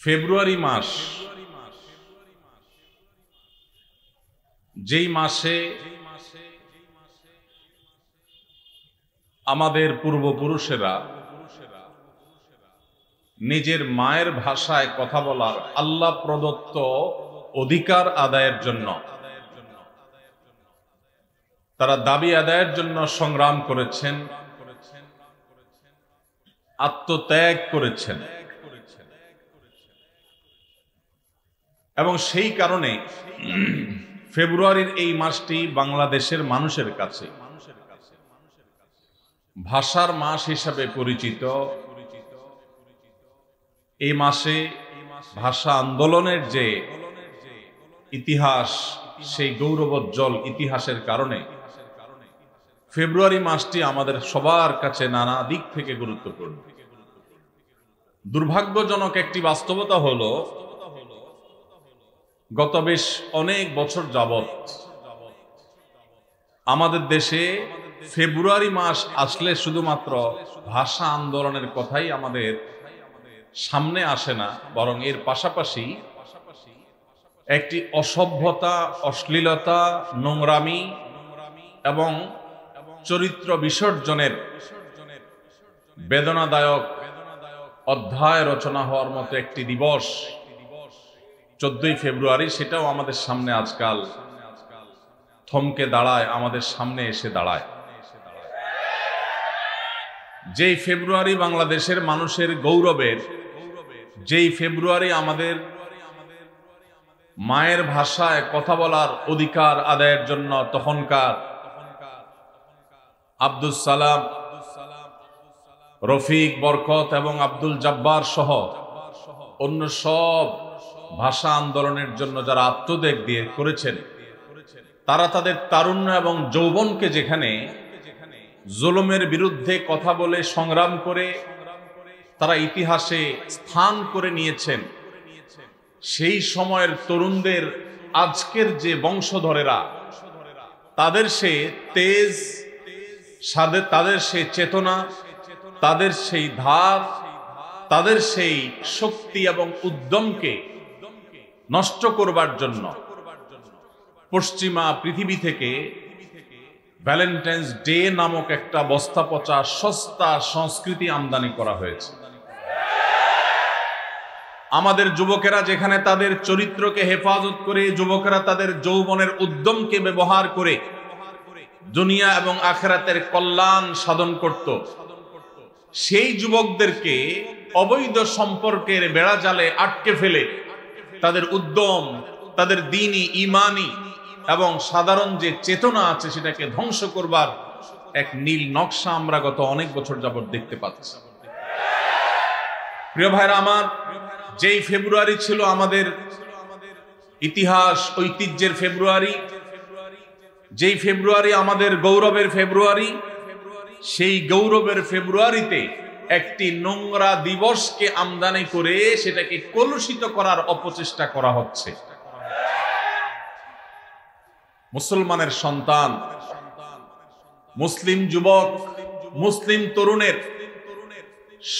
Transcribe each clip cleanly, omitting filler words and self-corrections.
ফেব্রুয়ারি মাস, যেই মাসে আমাদের পূর্বপুরুষেরা নিজের মায়ের ভাষায় কথা বলার আল্লাহ প্রদত্ত অধিকার আদায়ের জন্য, তারা দাবি আদায়ের জন্য সংগ্রাম করেছেন, আত্মত্যাগ করেছেন। এবং সেই কারণে ফেব্রুয়ারির এই মাসটি বাংলাদেশের মানুষের কাছে ভাষার মাস হিসাবে পরিচিত। এই মাসে ভাষা আন্দোলনের যে ইতিহাস, সেই গৌরবোজ্জ্বল ইতিহাসের কারণে ফেব্রুয়ারি মাসটি আমাদের সবার কাছে নানা দিক থেকে গুরুত্বপূর্ণ। দুর্ভাগ্যজনক একটি বাস্তবতা হলো, গত বেশ অনেক বছর যাবৎ আমাদের দেশে ফেব্রুয়ারি মাস আসলে শুধুমাত্র ভাষা আন্দোলনের কথাই আমাদের সামনে আসে না, বরং এর পাশাপাশি একটি অসভ্যতা, অশ্লীলতা, নোংরামি এবং চরিত্র বিসর্জনের বেদনাদায়ক অধ্যায় রচনা হওয়ার মতো একটি দিবস 14ই ফেব্রুয়ারি, সেটাও আমাদের সামনে আজকাল থমকে দাঁড়ায়, আমাদের সামনে এসে দাঁড়ায়। যেই ফেব্রুয়ারি বাংলাদেশের মানুষের গৌরবের, যেই ফেব্রুয়ারি আমাদের মায়ের ভাষায় কথা বলার অধিকার আদায়ের জন্য তখনকার আব্দুল সালাম, রফিক, বরকত এবং আব্দুল জব্বার সহ অন্য সব ভাষা আন্দোলনের জন্য যারা আত্মত্যাগ দিয়ে করেছেন, তারা তাদের তারুণ্য এবং যৌবনকে যেখানে জুলুমের বিরুদ্ধে কথা বলে সংগ্রাম করে তারা ইতিহাসে স্থান করে নিয়েছেন, সেই সময়ের তরুণদের আজকের যে বংশধরেরা, তাদের সে তেজ, তাদের সেই চেতনা, তাদের সেই ধার, তাদের সেই শক্তি এবং উদ্যমকে নষ্ট করবার জন্য পশ্চিমা পৃথিবী থেকে ভ্যালেন্টাইন্স ডে নামক একটা বস্তা পচা সস্তা সংস্কৃতি আমদানি করা হয়েছে। আমাদের যুবকেরা যেখানে তাদের চরিত্রকে হেফাজত করে, যুবকেরা তাদের যৌবনের উদ্যমকে ব্যবহার করে দুনিয়া এবং আখিরাতের কল্যাণ সাধন করত, সেই যুবকদেরকে অবৈধ সম্পর্কের বেড়াজালে আটকে ফেলে তাদের উদ্যম, তাদের দ্বীনি, ঈমানি এবং সাধারণ যে চেতনা আছে সেটাকে ধ্বংস করবার এক নীল নকশা আমরা গত অনেক বছর যাবত দেখতে পাচ্ছি। প্রিয় ভাইরা আমার, যেই ফেব্রুয়ারি ছিল আমাদের ইতিহাস ঐতিহ্যের ফেব্রুয়ারি, যেই ফেব্রুয়ারি আমাদের গৌরবের ফেব্রুয়ারি, সেই গৌরবের ফেব্রুয়ারিতে একটি নোংরা দিবসকে আমদানি করে সেটাকে কলুষিত করার অপচেষ্টা করা হচ্ছে। মুসলমানের সন্তান, মুসলিম যুবক, মুসলিম তরুণের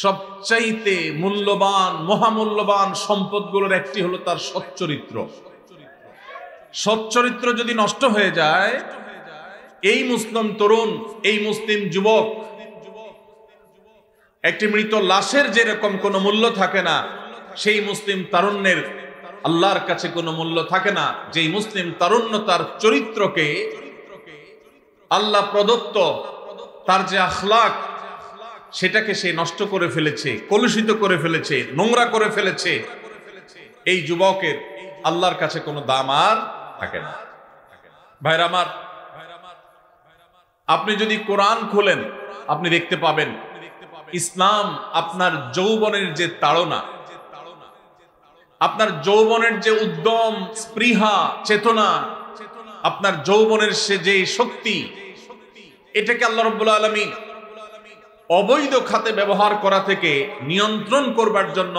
সবচাইতে মূল্যবান, মহামূল্যবান সম্পদগুলোর একটি হলো তার সচ্চরিত্র। সচ্চরিত্র যদি নষ্ট হয়ে যায়, এই মুসলিম তরুণ, এই মুসলিম যুবক একটি মৃত লাশের যেরকম কোনো মূল্য থাকে না, সেই মুসলিম তারুণ্যের আল্লাহর কাছে কোনো মূল্য থাকে না। যেই মুসলিম তারুণ্য তার চরিত্রকে, আল্লাহ প্রদত্ত তার যে আখলাক, সেটাকে সে নষ্ট করে ফেলেছে, কলুষিত করে ফেলেছে, নোংরা করে ফেলেছে, এই যুবকের আল্লাহর কাছে কোনো দাম আর থাকে না। ভাইরা আমার, আপনি যদি কোরআন খোলেন আপনি দেখতে পাবেন ইসলাম আপনার যৌবনের যে তাড়না, আপনার যৌবনের যে উদ্যম, স্পৃহা, চেতনা, আপনার যৌবনের সে যে শক্তি, এটাকে আল্লাহ রাব্বুল আলামিন অবৈধ খাতে ব্যবহার করা থেকে নিয়ন্ত্রণ করবার জন্য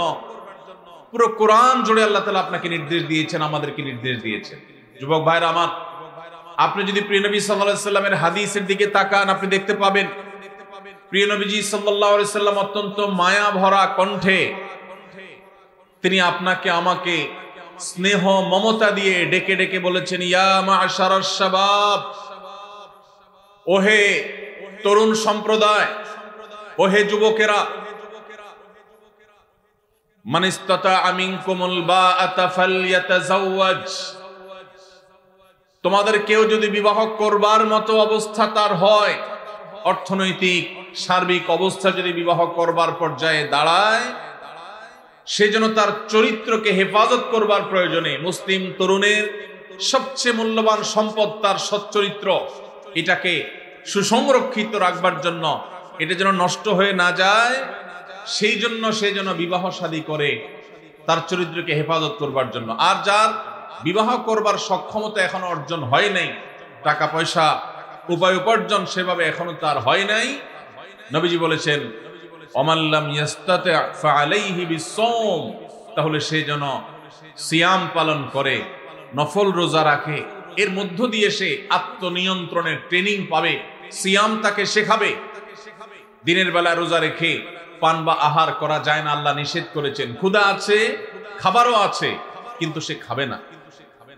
পুরো কোরআন জুড়ে আল্লাহ তাআলা আপনাকে নির্দেশ দিয়েছেন, আমাদেরকে নির্দেশ দিয়েছেন। যুবক ভাইরা আমার, আপনি যদি প্রিয় নবী সাল্লাল্লাহু আলাইহি সাল্লামের হাদিসের দিকে তাকান, আপনি দেখতে পাবেন প্রিয় নবীজি সাল্লাল্লাহু আলাইহি সাল্লাম অত্যন্ত মায়া ভরা কণ্ঠে তিনি আপনাকে আমাকে স্নেহ মমতা দিয়ে ডেকে ডেকে বলেছেন, ইয়া মা'শারাশ শাবাব, ওহে তরুণ সম্প্রদায়, ওহে যুবকেরা, মান ইসতাতা'a মিনকুমুল বাআতা ফালইয়াতাযাওয়াজ, তোমাদের কেউ যদি বিবাহ করবার মতো অবস্থা তার হয়, অর্থনৈতিক সার্বিক অবস্থা যদি বিবাহ করবার পর্যায়ে দাঁড়ায়, সেজন্য তার চরিত্রকে হেফাজত করবার প্রয়োজনে মুসলিম তরুণের সবচেয়ে মূল্যবান সম্পদ তার সচ্চরিত্র, এটাকে সুসংরক্ষিত রাখবার জন্য, এটা যেন নষ্ট হয়ে না যায়, সেই জন্য সে যেন বিবাহ শাদী করে তার চরিত্রকে হেফাজত করবার জন্য। আর যার বিবাহ করবার সক্ষমতা এখনো অর্জন হয় নাই, টাকা পয়সা উপায় উপার্জন সেভাবে এখনো তার হয় নাই, নবীজি বলেছেন ওমাল্লাম ইয়াস্তাতি' ফাআলাইহি বিসসাওম, তাহলে সে যেন সিয়াম পালন করে, নফল রোজা রাখে, এর মধ্য দিয়ে সে আত্মনিয়ন্ত্রণের ট্রেনিং পাবে, সিয়াম তাকে শেখাবে। দিনের বেলা রোজা রেখে পান বা আহার করা যায় না, আল্লাহ নিষেধ করেছেন। ক্ষুধা আছে, খাবারও আছে, কিন্তু সে খাবে না।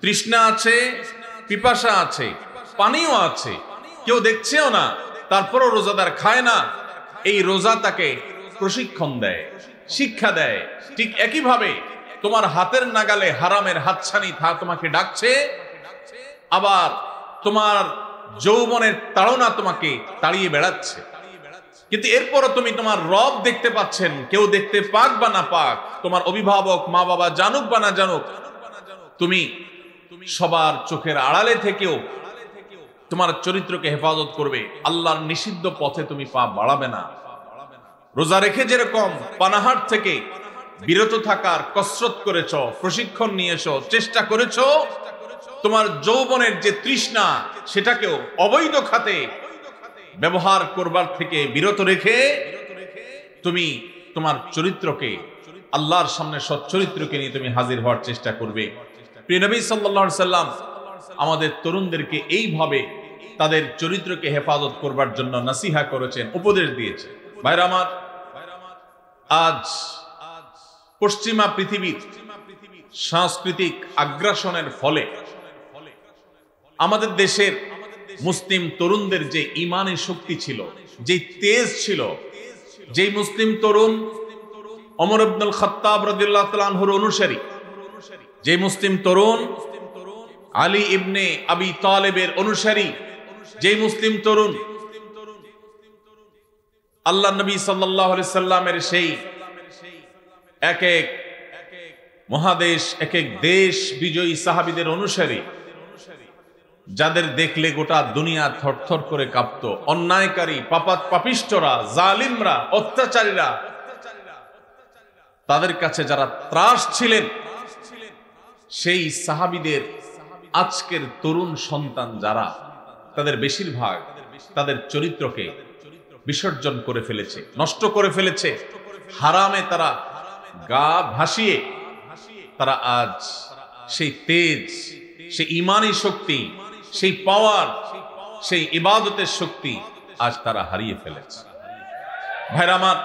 তৃষ্ণা আছে, পিপাসা আছে, পানিও আছে, কেউ দেখছেও না, তারপরও রোজাদার খায় না। এই রোজা তাকে প্রশিক্ষণ দেয়, শিক্ষা দেয়। ঠিক একইভাবে তোমার হাতের নাগালে হারামের হাতছানি তোমাকে ডাকছে, আবার তোমার যৌবনের তাড়না তোমাকে তাড়িয়ে বেড়াচ্ছে, কিন্তু এরপরও তুমি তোমার রব দেখতে পাচ্ছেন, কেউ দেখতে পাক বা না পাক, তোমার অভিভাবক মা বাবা জানুক বা না জানুক, তুমি সবার চোখের আড়ালে থেকেও তোমার চরিত্রকে হেফাজত করবে, আল্লাহর নিষিদ্ধ পথে তুমি পা বাড়াবে না। রোজা রেখে যেরকম পানাহার থেকে বিরত থাকার কসরত করেছো, প্রশিক্ষণ নিয়েছো, চেষ্টা করেছো, তোমার যৌবনের যে তৃষ্ণা সেটাকেও অবৈধ খাতে ব্যবহার করবার থেকে বিরত রেখে তুমি তোমার চরিত্রকে, আল্লাহর সামনে সচ্চরিত্রকে নিয়ে তুমি হাজির হওয়ার চেষ্টা করবে। প্রিয় নবী সাল্লাল্লাহু আলাইহি সাল্লাম আমাদের তরুণদেরকে এইভাবে তাদের চরিত্রকে হেফাজত করবার জন্য নসিহা করেছেন, উপদেশ দিয়েছেন। ভাইরা আমার, আজ পশ্চিমা পৃথিবীর সাংস্কৃতিক আগ্রাসনের ফলে আমাদের দেশের মুসলিম তরুণদের যে ইমানের শক্তি ছিল, যে তেজ ছিল, যেই মুসলিম তরুণ ওমর ইবনুল খাত্তাব রাদিয়াল্লাহু তাআলা আনহুর অনুসারী, যে মুসলিম তরুণ আলী ইবনে আবি তালেবের অনুসারী, যে মুসলিম তরুণ আল্লাহ নবী সাল্লাল্লাহু আলাইহি সাল্লামের সেই এক এক মহাদেশ, এক এক দেশ বিজয়ী সাহাবীদের অনুসারী, যাদের দেখলে গোটা দুনিয়া থরথর করে কাঁপতো, অন্যায়কারী পাপিষ্ঠরা, জালিমরা, অত্যাচারীরা, তাদের কাছে যারা ত্রাস ছিলেন, সেই সাহাবীদের আজকের তরুণ সন্তান যারা, তাদের বেশিরভাগ তাদের চরিত্রকে বিসর্জন করে ফেলেছে, নষ্ট করে ফেলেছে। হারামে তারা গা ভাসিয়ে তারা আজ সেই তেজ, সেই ইমানি শক্তি, সেই পাওয়ার, সেই ইবাদতের শক্তি আজ তারা হারিয়ে ফেলেছে। ভাইরা আমার,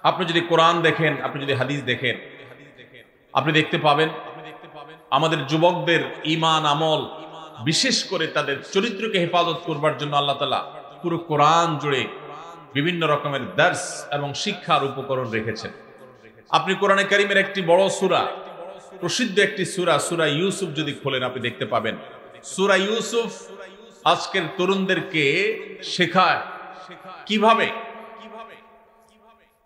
আপনি যদি কোরআন দেখেন, আপনি যদি হাদিস দেখেন, আপনি দেখতে পাবেন আমাদের যুবকদের ঈমান আমল, বিশেষ করে তাদের চরিত্রকে হেফাজত করবার জন্য আল্লাহ তাআলা পুরো কোরআন জুড়ে বিভিন্ন রকমের দার্স এবং শিক্ষার উপকরণ রেখেছেন। আপনি কোরআনে কারীমের একটি বড় সূরা, প্রসিদ্ধ একটি সূরা, সূরা ইউসুফ যদি খোলেন, আপনি দেখতে পাবেন সূরা ইউসুফ আজকের তরুণদেরকে শেখায় কিভাবে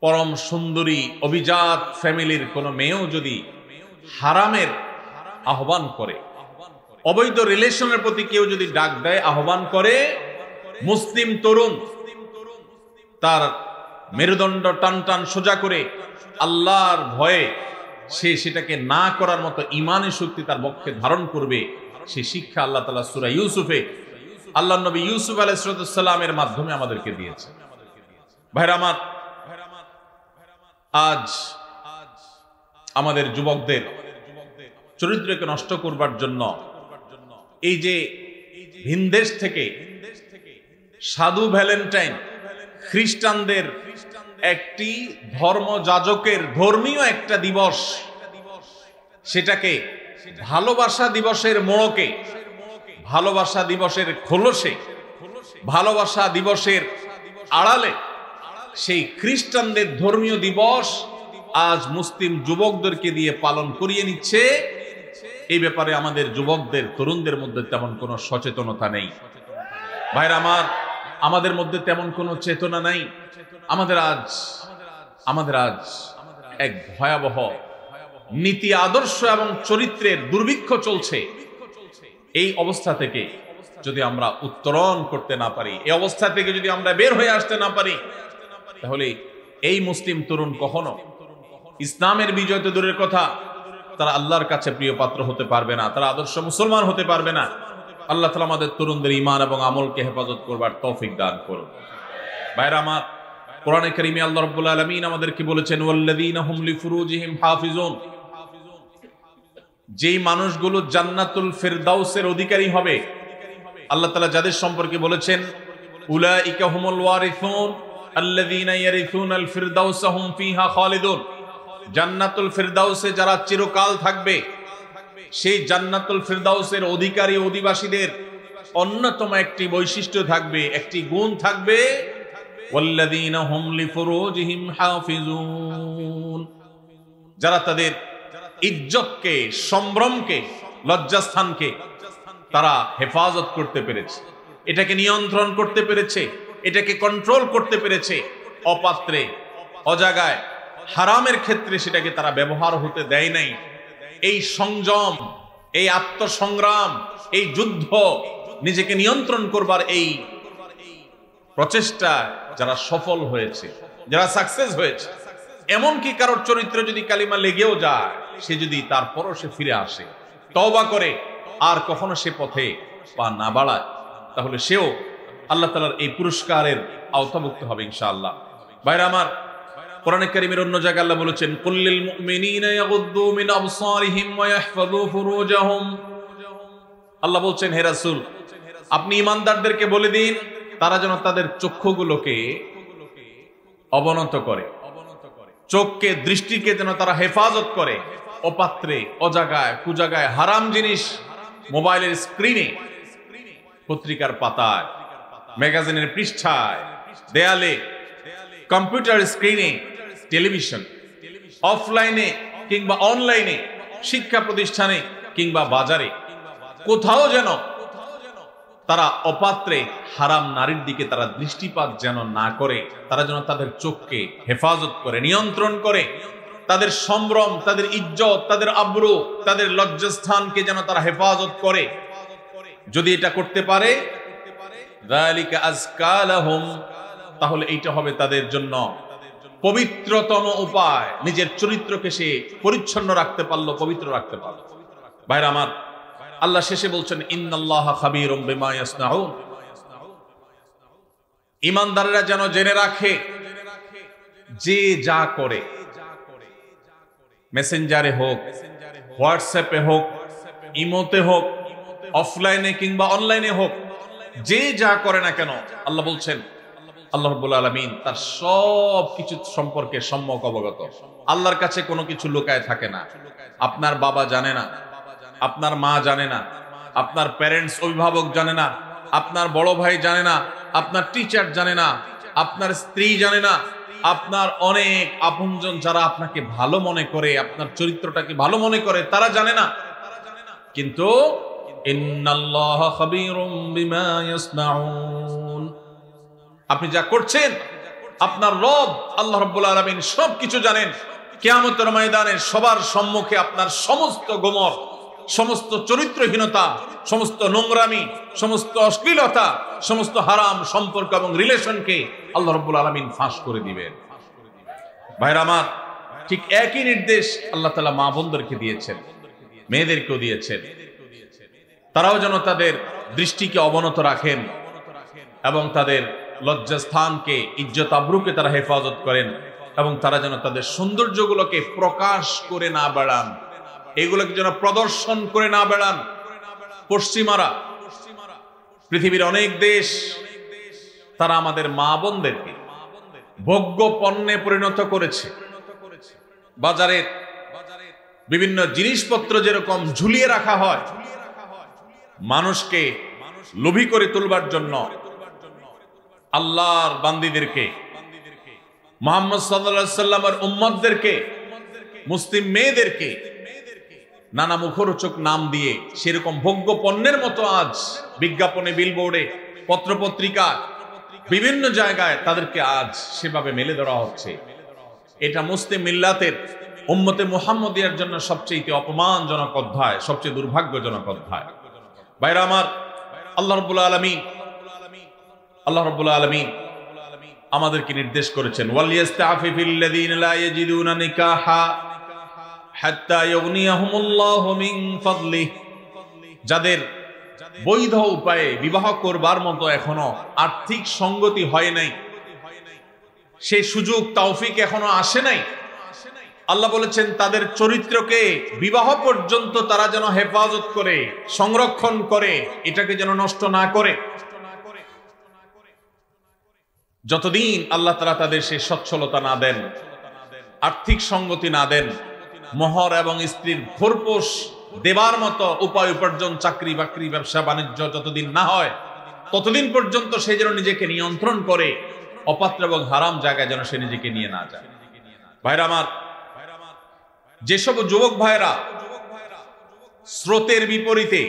পরম সুন্দরী অভিজাত ফ্যামিলির কোনো মেয়েও যদি হারামের আহ্বান করে, অবৈধ রিলেশনের প্রতি কেউ যদি ডাক দেয়, আহ্বান করে, মুসলিম তরুণ তার মেরুদণ্ড টান টান সোজা করে আল্লাহর ভয়ে সে সেটাকে না করার মতো ইমানের শক্তি তার বক্ষে ধারণ করবে। সেই শিক্ষা আল্লাহ তাআলা সূরা ইউসুফে আল্লাহর নবী ইউসুফ আলাইহিস সালামের মাধ্যমে আমাদেরকে দিয়েছে। ভাইরা আমার, আজ আমাদের যুবকদের চরিত্রকে নষ্ট করবার জন্য এই যে ভিনদেশ থেকে সাধু ভ্যালেন্টাইন, খ্রিস্টানদের একটি ধর্মযাজকের ধর্মীয় একটা দিবস সেটাকে ভালোবাসা দিবসের মোড়কে, ভালোবাসা দিবসের খোলসে, ভালোবাসা দিবসের আড়ালে সেই খ্রিস্টানদের ধর্মীয় দিবস আজ মুসলিম যুবকদেরকে দিয়ে পালন করিয়ে নিচ্ছে। এই ব্যাপারে আমাদের যুবকদের, তরুণদের মধ্যে তেমন কোনো সচেতনতা নেই। ভাইরা আমার, আমাদের মধ্যে তেমন কোনো চেতনা নাই। আমাদের আজ এক ভয়াবহ নীতি, আদর্শ এবং চরিত্রের দুর্ভিক্ষ চলছে। এই অবস্থা থেকে যদি আমরা উত্তরণ করতে না পারি, এই অবস্থা থেকে যদি আমরা বের হয়ে আসতে না পারি, তাহলে এই মুসলিম তরুণ কখনো ইসলামের বিজয় তো দূরের কথা, তারা আল্লাহর কাছে প্রিয় পাত্র হতে পারবে না, তারা আদর্শ মুসলমান হতে পারবে না। আল্লাহ তাআলা আমাদের তরুণদের ঈমান এবং আমলকে হেফাজত করবার তৌফিক দান করুন। ভাইরা আমার, কোরআনে কারীমে আল্লাহ রাব্বুল আলামিন আমাদেরকে বলেছেন, ওয়াল্লাযীনা হুম লিফুরুজিহিম হাফিজুন, যেই মানুষগুলো জান্নাতুল ফিরদাউসের অধিকারী হবে, আল্লাহ তাআলা যাদের সম্পর্কে বলেছেন, উলাইকা হুমুল ওয়ারিসুন আল্লাযীনা ইয়ারিসুনাল ফিরদাউসা হুম ফিহা খালিদুন, জান্নাতুল ফিরদাউসে যারা চিরকাল থাকবে, সেই জান্নাতুল ফিরদাউসের অধিকারী অধিবাসীদের অন্যতম একটি বৈশিষ্ট্য থাকবে, একটি গুণ থাকবে, ওয়াল্লাযীনা হুম লিফুরুজিহিম হাফিজুন, যারা তাদের ইজ্জতকে, সম্ভ্রমকে, লজ্জাস্থানকে তারা হেফাজত করতে পেরেছে, এটাকে নিয়ন্ত্রণ করতে পেরেছে, এটাকে কন্ট্রোল করতে পেরেছে। অপাত্রে, অজাগায়, হারামের ক্ষেত্রে সেটাকে তারা ব্যবহার হতে দেয় নাই। এই সংযম, এই আত্মসংগ্রাম, এই যুদ্ধ, নিজেকে নিয়ন্ত্রণ করবার এই প্রচেষ্টা যারা সফল হয়েছে, যারা সাকসেস হয়েছে, এমনকি কারোর চরিত্রে যদি কালিমা লেগেও যায়, সে যদি তারপরও সে ফিরে আসে, তওবা করে, আর কখনো সে পথে পা না বাড়ায়, তাহলে সেও আল্লাহ তাআলার এই পুরস্কারের আওতাভুক্ত হবে ইনশাআল্লাহ। ভাইরা আমার, কোরআনে কারীমের অন্য জায়গায় আল্লাহ বলেছেন, কুল্লিল মুমিনিনা ইয়াগুদ্দু মিন আবসারিহিম ওয়া ইয়াহফাযু ফুরুজাহুম, আল্লাহ বলছেন, হে রাসূল, আপনি ঈমানদারদেরকে বলে দিন তারা যেন তাদের চক্ষুগুলোকে অবনত করে, চোখকে, দৃষ্টিকে যেন তারা হেফাজত করে। অপাত্রে, অজাগায়, কুজাগায়, হারাম জিনিস, মোবাইলের স্ক্রিনে, পত্রিকার পাতায়, ম্যাগাজিনের পৃষ্ঠায়, দেয়ালে, কম্পিউটার স্ক্রিনে, টেলিভিশন, অফলাইনে কিংবা অনলাইনে, শিক্ষা প্রতিষ্ঠানে কিংবা বাজারে, কোথাও যেন তারা অপাত্রে হারাম নারীর দিকে তারা দৃষ্টিপাত যেন না করে, তারা যেন তাদের চোখকে হেফাজত করে, নিয়ন্ত্রণ করে, তাদের সম্ভ্রম, তাদের ইজ্জত, তাদের আব্রু, তাদের লজ্জাস্থানকে যেন তারা হেফাজত করে। যদি এটা করতে পারে, যালিকা আযকা লাহুম, তাহলে এইটা হবে তাদের জন্য পবিত্রতম উপায়। নিজের চরিত্রকে সে পরিচ্ছন্ন রাখতে পারলো, পবিত্র রাখতে পারলো। ভাইরা আমার, আল্লাহ শেষে বলছেন, ইন্নাল্লাহা খাবীরুম বিমা ইয়াসনাউন, ঈমানদাররা যেন জেনে রাখে যে যা করে, মেসেঞ্জারে হোক, হোয়াটসঅ্যাপে হোক, ইমোতে হোক, অফলাইনে কিংবা অনলাইনে হোক, যে যা করে না কেন, আল্লাহ বলছেন, আল্লাহ রাব্বুল আলামিন তার সব কিছু সম্পর্কে সম্যক অবগত। আল্লাহর কাছে কোনো কিছু লুকায় থাকে না। আপনার বাবা জানে না, আপনার মা জানে না, আপনার প্যারেন্টস, অভিভাবক জানে না, আপনার বড় ভাই জানে না, আপনার টিচার জানে না, আপনার স্ত্রী জানে না, আপনার অনেক আপনজন যারা আপনাকে ভালো মনে করে, আপনার চরিত্রটাকে ভালো মনে করে, তারা জানে না। কিন্তু ইন্নাল্লাহা খাবীরুম বিমা ইয়াসনাউন, আপনি যা করছেন, আপনার রব আল্লাহ রাব্বুল আলামিন সবকিছু জানেন। কিয়ামতের ময়দানে সবার সম্মুখে আপনার সমস্ত গোমর, সমস্ত চরিত্রহীনতা, সমস্ত নোংরামি, সমস্ত অশ্লীলতা, সমস্ত হারাম সম্পর্ক এবং রিলেশনকে আল্লাহ রাব্বুল আলামিন ফাঁস করে দিবেন। ভাইরা আমার, ঠিক একই নির্দেশ আল্লাহ তাআলা মা বোনদেরকে দিয়েছেন, মেয়েদেরকেও দিয়েছেন। তারাও যেন তাদের দৃষ্টিকে অবনত রাখেন এবং তাদের লজ্জাস্থানকে, ইজ্জত আবরুকে তারা হেফাজত করেন, এবং তারা যেন তাদের সৌন্দর্যগুলোকে প্রকাশ করে না বেড়ান, এগুলোকে যেন প্রদর্শন করে না বেড়ান। পশ্চিমারা, পৃথিবীর অনেক দেশ, তারা আমাদের মা বোনদেরকে ভোগ্য পণ্যে পরিণত করেছে। বাজারের বিভিন্ন জিনিসপত্র যেরকম ঝুলিয়ে রাখা হয় মানুষকে লোভী করে তুলবার জন্য, আল্লাহর বান্দীদেরকে, মুহাম্মদ সাল্লাল্লাহু আলাইহি সাল্লামের উম্মতদেরকে, মুসলিম মেয়েদেরকে নানা মুখরোচক নাম দিয়ে সেরকম ভোগ্য পণ্যের মতো আজ বিজ্ঞাপনে, বিলবোর্ডে, পত্রপত্রিকা, বিভিন্ন জায়গায় তাদেরকে আজ সেভাবে মেলে ধরা হচ্ছে। এটা মুসলিম মিল্লাতের, উম্মতে মুহাম্মদিয়ার জন্য সবচেয়ে অপমানজনক অধ্যায়, সবচেয়ে দুর্ভাগ্যজনক অধ্যায়। ভাইরা আমার, আল্লাহ রাব্বুল আলামিন আমাদেরকে নির্দেশ করেছেন, ওয়ালিয়াস্তাফিফিল্লাযীনা লা ইয়াজিদুনা নিকাহা হাত্তা ইউগনিয়াহুমুল্লাহু মিন ফাদলিহি, যাদের বৈধ উপায়ে বিবাহ করবার মতো এখনো আর্থিক সঙ্গতি হয় নাই, সেই সুযোগ তৌফিক এখনো আসে নাই, আল্লাহ বলেছেন তাদের চরিত্রকে বিবাহ পর্যন্ত তারা যেন হেফাজত করে, সংরক্ষণ করে, এটাকে যেন নষ্ট না করে। যতদিন আল্লাহ তাআলা তাদের সেই সচ্ছলতা না দেন, আর্থিক সঙ্গতি না দেন, মোহর এবং স্ত্রীর ভরপোষ দেবার মতো উপায় উপার্জন, চাকরি বাকরি, ব্যবসা বাণিজ্য যতদিন না হয়, ততদিন পর্যন্ত সে যেন নিজেকে নিয়ন্ত্রণ করে, অপাত্র এবং হারাম জায়গায় যেন সে নিজেকে নিয়ে না যায়। ভাইরা আমার, যেসব যুবক ভাইরা স্রোতের বিপরীতে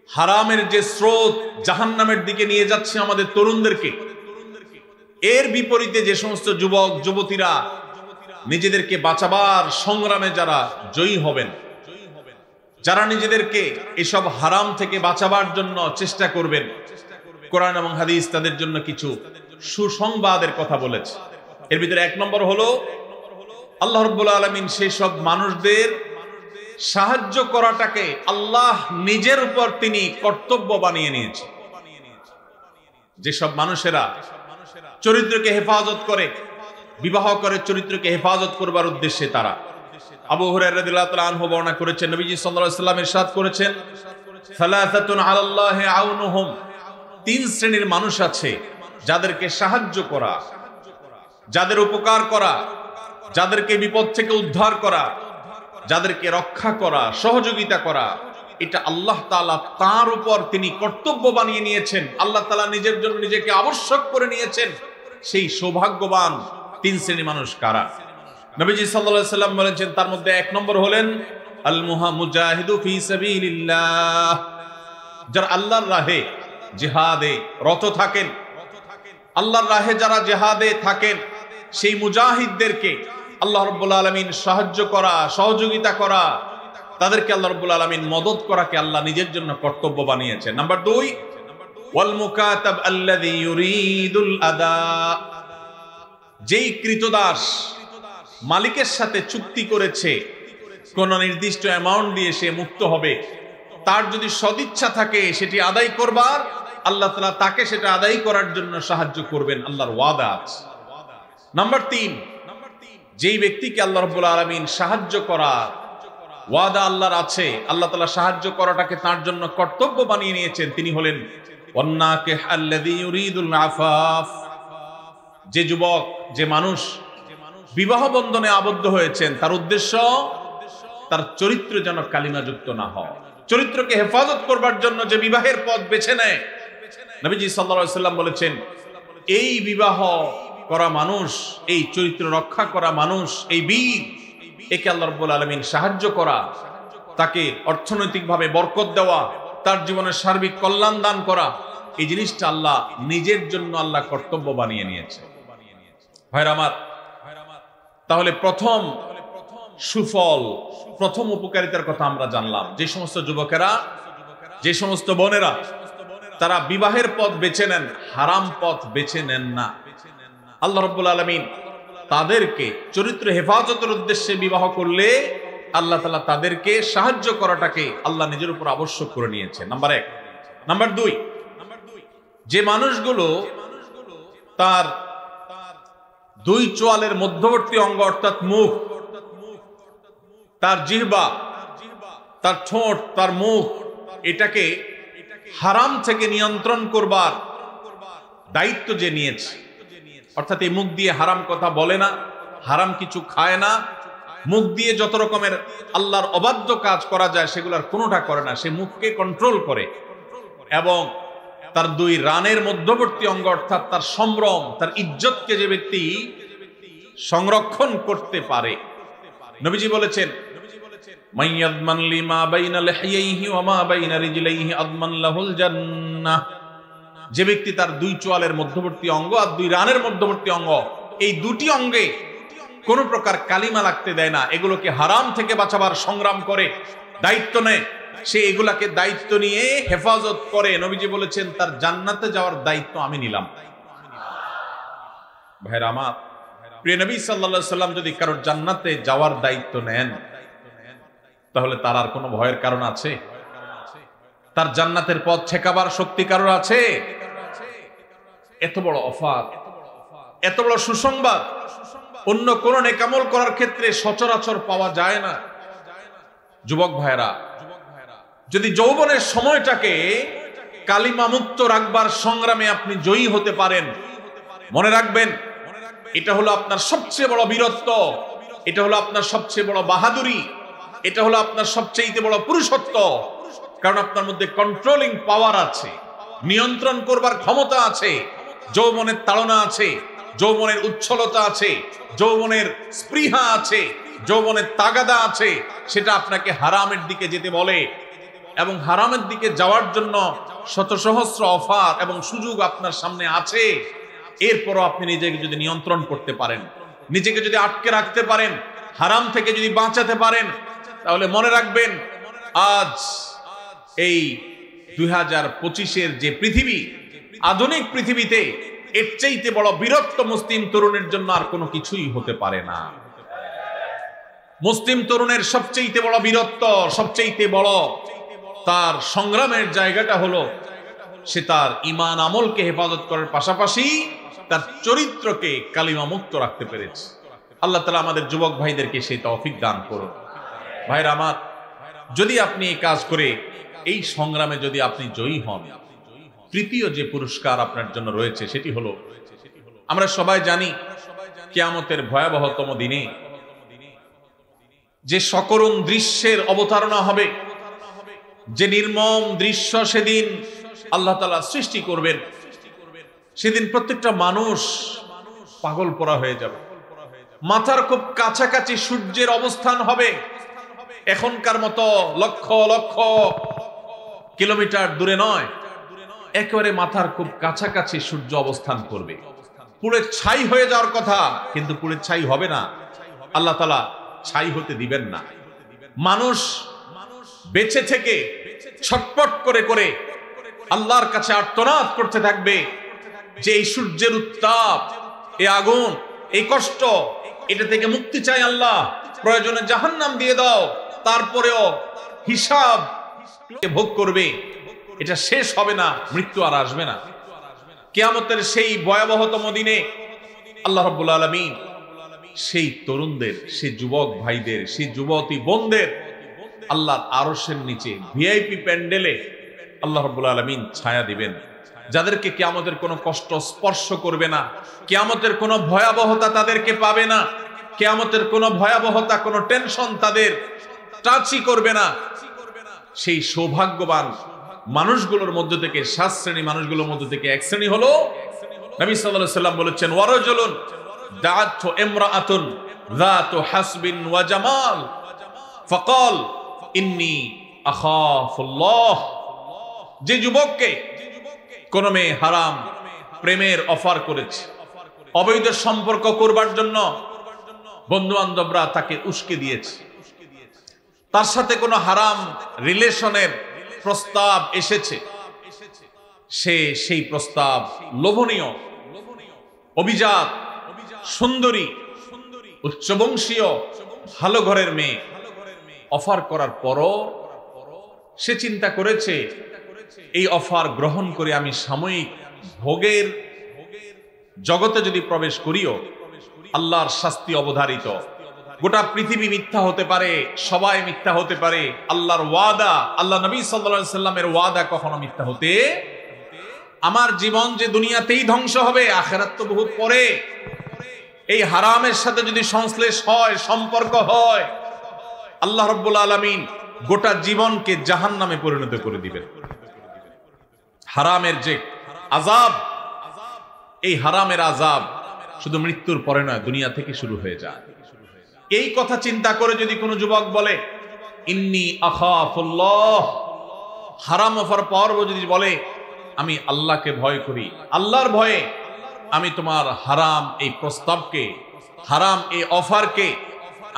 হারামের যে স্রোত জাহান্নামের দিকে নিয়ে যাচ্ছে আমাদের তরুণদেরকে, এর বিপরীতে যে সমস্ত যুবক যুবতীরা নিজেদেরকে বাঁচাবার সংগ্রামে যারা জয়ী হবেন, যারা নিজেদেরকে এসব হারাম থেকে বাঁচাবার জন্য চেষ্টা করবেন, কোরআন এবং হাদিস তাদের জন্য কিছু সুসংবাদের কথা বলেছে। এর ভিতরে এক নম্বর হলো, আল্লাহ রাব্বুল আলামিন সেই সব মানুষদের সাহায্য করাটাকে আল্লাহ নিজের উপর তিনি কর্তব্য বানিয়ে নিয়েছেন। যেসব মানুষেরা চরিত্রকে হেফাজত করে, বিবাহ করে চরিত্রকে হেফাজত করবার উদ্দেশ্যে তারা, আবু হুরায়রা রাদিয়াল্লাহু তাআলা আনহু বর্ণনা করেছেন, নবীজি সাল্লাল্লাহু আলাইহি ওয়াসাল্লাম ইরশাদ করেছেন, সালাসাতুন আলাল্লাহি আউনুহুম, তিন শ্রেণীর মানুষ আছে যাদেরকে সাহায্য করা, যাদের উপকার করা, যাদেরকে বিপদ থেকে উদ্ধার করা, যাদেরকে রক্ষা করা, সহযোগিতা করা, এটা আল্লাহ তাআলা তার উপর তিনি কর্তব্য বানিয়ে নিয়েছেন। আল্লাহ তাআলা নিজের জন্য নিজেকে আবশ্যক করে নিয়েছেন। সেই সৌভাগ্যবান তিন শ্রেণীর মানুষ কারা? নবীজি সাল্লাল্লাহু আলাইহি সাল্লাম বলেছেন, তার মধ্যে এক নম্বর হলেন আল মুজাহিদু ফি সাবিলিল্লাহ, যারা আল্লাহর রাহে জিহাদে রত থাকেন, আল্লাহর রাহে যারা জিহাদে থাকেন, সেই মুজাহিদদেরকে আল্লাহ রাব্বুল আলামিন সাহায্য করা, সহযোগিতা করা, তাদেরকে আল্লাহ রাব্বুল আলামিন মদদ করাকে আল্লাহ নিজের জন্য কর্তব্য বানিয়েছেন। নাম্বার 2, ওয়াল মুকাতাব আল্লাযী ইউরিদুল আদা, যেই কৃতদাস মালিকের সাথে চুক্তি করেছে কোন নির্দিষ্ট অ্যামাউন্ট দিয়ে সে মুক্ত হবে, তার যদি সদিচ্ছা থাকে সেটি আদায় করবার, আল্লাহ তাআলা তাকে সেটা আদায় করার জন্য সাহায্য করবেন, আল্লাহর ওয়াদা আছে। নাম্বার 3, যেই ব্যক্তিকে আল্লাহ রাব্বুল আলামিন সাহায্য করার ওয়াদা আল্লাহর আছে, আল্লাহ তাআলা সাহায্য করাটাকে তার জন্য কর্তব্য বানিয়ে নিয়েছেন, তিনি হলেন ওয়ান্নাকিহ আল্লাযী ইউরিদুল আফাফ, যে যুবক, যে মানুষ বিবাহ বন্ধনে আবদ্ধ হয়েছেন, তার উদ্দেশ্য তার চরিত্র যেন কালিমাযুক্ত না হয়, চরিত্রকে হেফাজত করবার জন্য যে বিবাহের পথ বেছে নেয়, নবীজি সাল্লাল্লাহু আলাইহি সাল্লাম বলেছেন, এই বিবাহ করা মানুষ, এই চরিত্র রক্ষা করা মানুষ, এই বীর, একে আল্লাহ রাব্বুল আলামিন সাহায্য করা, তাকে অর্থনৈতিকভাবে বরকত দেওয়া, তার জীবনের সার্বিক কল্যাণ দান করা, এই জিনিসটা আল্লাহ নিজের জন্য আল্লাহ কর্তব্য বানিয়ে নিয়েছে। ভাইরা আমার, তাহলে প্রথম সুফল, প্রথম উপকারিতার কথা আমরা জানলাম। যে সমস্ত যুবকেরা, যে সমস্ত বোনেরা তারা বিবাহের পথ বেছে নেন, হারাম পথ বেছে নেন না, আল্লাহ রাব্বুল আলামিন তাদেরকে চরিত্র হেফাজতের উদ্দেশ্যে বিবাহ করলে আল্লাহ তাআলা তাদেরকে সাহায্য করাটাকে আল্লাহ নিজের উপর আবশ্যক করে নিয়েছে। নাম্বার 1। নাম্বার 2, যে মানুষগুলো তার দুই চোয়ালের মধ্যবর্তী অঙ্গ অর্থাৎ মুখ, তার জিহ্বা, তার ঠোঁট, তার মুখ, এটাকে হারাম থেকে নিয়ন্ত্রণ করবার দায়িত্ব যে নিয়েছে, অর্থাৎ এই মুখ দিয়ে হারাম কথা বলে না, হারাম কিছু খায় না, মুখ দিয়ে যত রকমের আল্লাহর অবাধ্য কাজ করা যায় সেগুলোর কোনোটা করে না, সে মুখকে কন্ট্রোল করে। এবং তার দুই রানের মধ্যবর্তী অঙ্গ অর্থাৎ তার সম্ভ্রম, তার ইজ্জতকে যে ব্যক্তি সংরক্ষণ করতে পারে, নবীজি বলেছেন মাইয়াদমান লিমা বাইনা লিহিয়াইহি ওয়া মা বাইনা রিজলাইহি আদমান লাহুল জান্নাহ, যে ব্যক্তি তার দুই চোয়ালের মধ্যবর্তী অঙ্গ আর দুই রানের মধ্যবর্তী অঙ্গ, এই দুটি অঙ্গে কোন প্রকার কালিমা লাগতে দেয় না, এগুলোকে হারাম থেকে বাঁচাবার সংগ্রাম করে, দায়িত্ব নেয়, সে এগুলাকে দায়িত্ব নিয়ে হেফাজত করে, নবীজি বলেছেন তার জান্নাতে যাওয়ার দায়িত্ব আমি নিলাম। ভাইরা আমার, প্রিয় নবী সাল্লাল্লাহু আলাইহি সাল্লাম যদি কারোর জান্নাতে যাওয়ার দায়িত্ব নেন, তাহলে তার আর কোনো ভয়ের কারণ আছে? তার জান্নাতের পথ ঠেকাবার শক্তি কারোর আছে? এত বড় অফার, এত বড় সুসংবাদ অন্য কোন নেকামল করার ক্ষেত্রে সচরাচর পাওয়া যায় না। যুবক ভাইরা, যদি যৌবনের সময়টাকে কালিমা মুক্ত রাখবার সংগ্রামে আপনি জয়ী হতে পারেন, মনে রাখবেন এটা হলো আপনার সবচেয়ে বড় বীরত্ব, এটা হলো আপনার সবচেয়ে বড় বাহাদুরি, এটা হলো আপনার সবচেয়ে বড় পুরুষত্ব। কারণ আপনার মধ্যে কন্ট্রোলিং পাওয়ার আছে, নিয়ন্ত্রণ করবার ক্ষমতা আছে, যৌবনের তাড়না আছে, যৌবনের উচ্ছলতা আছে, যৌবনের স্পৃহা আছে, যৌবনের তাগাদা আছে। সেটা আপনাকে হারামের দিকে যেতে বলে, এবং হারামের দিকে যাওয়ার জন্য শত সহস্র অফার এবং সুযোগ আপনার সামনে আছে। এরপরও আপনি নিজেকে যদি নিয়ন্ত্রণ করতে পারেন, নিজেকে যদি আটকে রাখতে পারেন, হারাম থেকে যদি বাঁচাতে পারেন, তাহলে মনে রাখবেন আজ এই 2025-এর যে পৃথিবী, আধুনিক পৃথিবীতে এর চাইতে বড় বীরত্ব মুসলিম তরুণের জন্য আর কোনো কিছুই হতে পারে না। মুসলিম তরুণের সবচেয়ে বড় বীরত্ব, সবচেয়ে বড় তার সংগ্রামের জায়গাটা হলো সে তার ঈমান আমলকে হেফাজত করার পাশাপাশি তার চরিত্রকে কালিমা মুক্ত রাখতে পেরেছে। আল্লাহ তাআলা আমাদের যুবক ভাইদেরকে সেই তৌফিক দান করুন। ভাইরা আমার, যদি আপনি এই কাজ করে এই সংগ্রামে যদি আপনি জয়ী হন, তৃতীয় যে পুরস্কার আপনার জন্য রয়েছে সেটি হলো, আমরা সবাই জানি কিয়ামতের ভয়াবহতম দিনে যে সকরুণ দৃশ্যের অবতারণা হবে, যে নির্মম দৃশ্য সেদিন আল্লাহ তাআলা সৃষ্টি করবেন, সেদিন প্রত্যেকটা মানুষ পাগল পরা হয়ে যাবে। মাথার খুব কাছাকাছি সূর্যের অবস্থান হবে, এখনকার মতো লক্ষ লক্ষ কিলোমিটার দূরে নয়, একেবারে মাথার খুব কাছাকাছি সূর্য অবস্থান করবে। পুড়ে ছাই হয়ে যাওয়ার কথা, কিন্তু পুড়ে ছাই হবে না, আল্লাহ তাআলা ছাই হতে দিবেন না। মানুষ বেঁচে থেকে ছটপট করে করে আল্লাহর কাছে আর্তনাদ করতে থাকবে যে এই সূর্যের উত্তাপ, এই আগুন, এই কষ্ট, এটা থেকে মুক্তি চাই আল্লাহ, প্রয়োজনে জাহান্নাম দিয়ে দাও, তারপরেও হিসাব ভোগ করবে। এটা শেষ হবে না, মৃত্যু আর আসবে না। কিয়ামতের সেই ভয়াবহতম দিনে আল্লাহ রাব্বুল আলামিন সেই তরুণদের, সেই যুবক ভাইদের, সেই যুবতী বোনদের আল্লাহর আরশের নিচে ভিআইপি প্যান্ডেলে আল্লাহ রাব্বুল আলামিন ছায়া দিবেন, যাদেরকে কিয়ামতের কোনো কষ্ট স্পর্শ করবে না, কিয়ামতের কোনো ভয়াবহতা তাদেরকে পাবে না, কিয়ামতের কোনো ভয়াবহতা, কোনো টেনশন তাদের টাচই করবে না। সেই সৌভাগ্যবান মানুষগুলোর মধ্য থেকে, 7 শ্রেণী মানুষগুলোর মধ্য থেকে এক শ্রেণী হলো, নবী সাল্লাল্লাহু আলাইহি সাল্লাম বলেছেন, ওয়ারাজুলুন দাআতহু ইমরাআতুন যাতু হাসবিন ওয়া জামাল ফাকাল ইন্নী আখাফুল্লাহ। যে যুবককে কোন মেয়ে হারাম প্রেমের অফার করেছে, অবৈধ সম্পর্ক করবার জন্য বন্ধু বান্ধবরা তাকে উস্কে দিয়েছে, তার সাথে কোনো হারাম রিলেশনের প্রস্তাব এসেছে, সে সেই প্রস্তাব লোভনীয়, অভিজাত, সুন্দরী, উচ্চবংশীয়, ভালো ঘরের মেয়ে অফার করার পরও সে চিন্তা করেছে এই অফার গ্রহণ করে আমি সাময়িক ভোগের জগতে যদি প্রবেশ করিও, আল্লাহর শাস্তি অবধারিত, গোটা পৃথিবী মিথ্যা হতে পারে, সবাই মিথ্যা হতে পারে, আল্লাহর ওয়াদা, আল্লাহ নবী সাল্লাল্লাহু আলাইহি সাল্লামের ওয়াদা কখনো মিথ্যা হতে, আমার জীবন যে দুনিয়াতেই ধ্বংস হবে, আখিরাত তো বহুত পরে, এই হারামের সাথে যদি সংশ্লেষ হয়, সম্পর্ক হয়, আল্লাহ রাব্বুল আলামিন গোটা জীবনকে জাহান্নামে পরিণত করে দিবেন। হারামের যে আযাব, এই হারামের আযাব শুধু মৃত্যুর পরে নয়, দুনিয়া থেকে শুরু হয়ে যায়। এই কথা চিন্তা করে যদি কোনো যুবক বলে ইন্নী আখাফুল্লাহ, হারাম অফার পর যদি বলে আমি আল্লাহকে ভয় করি, আল্লাহর ভয়ে আমি তোমার হারাম এই প্রস্তাবকে, হারাম এই অফারকে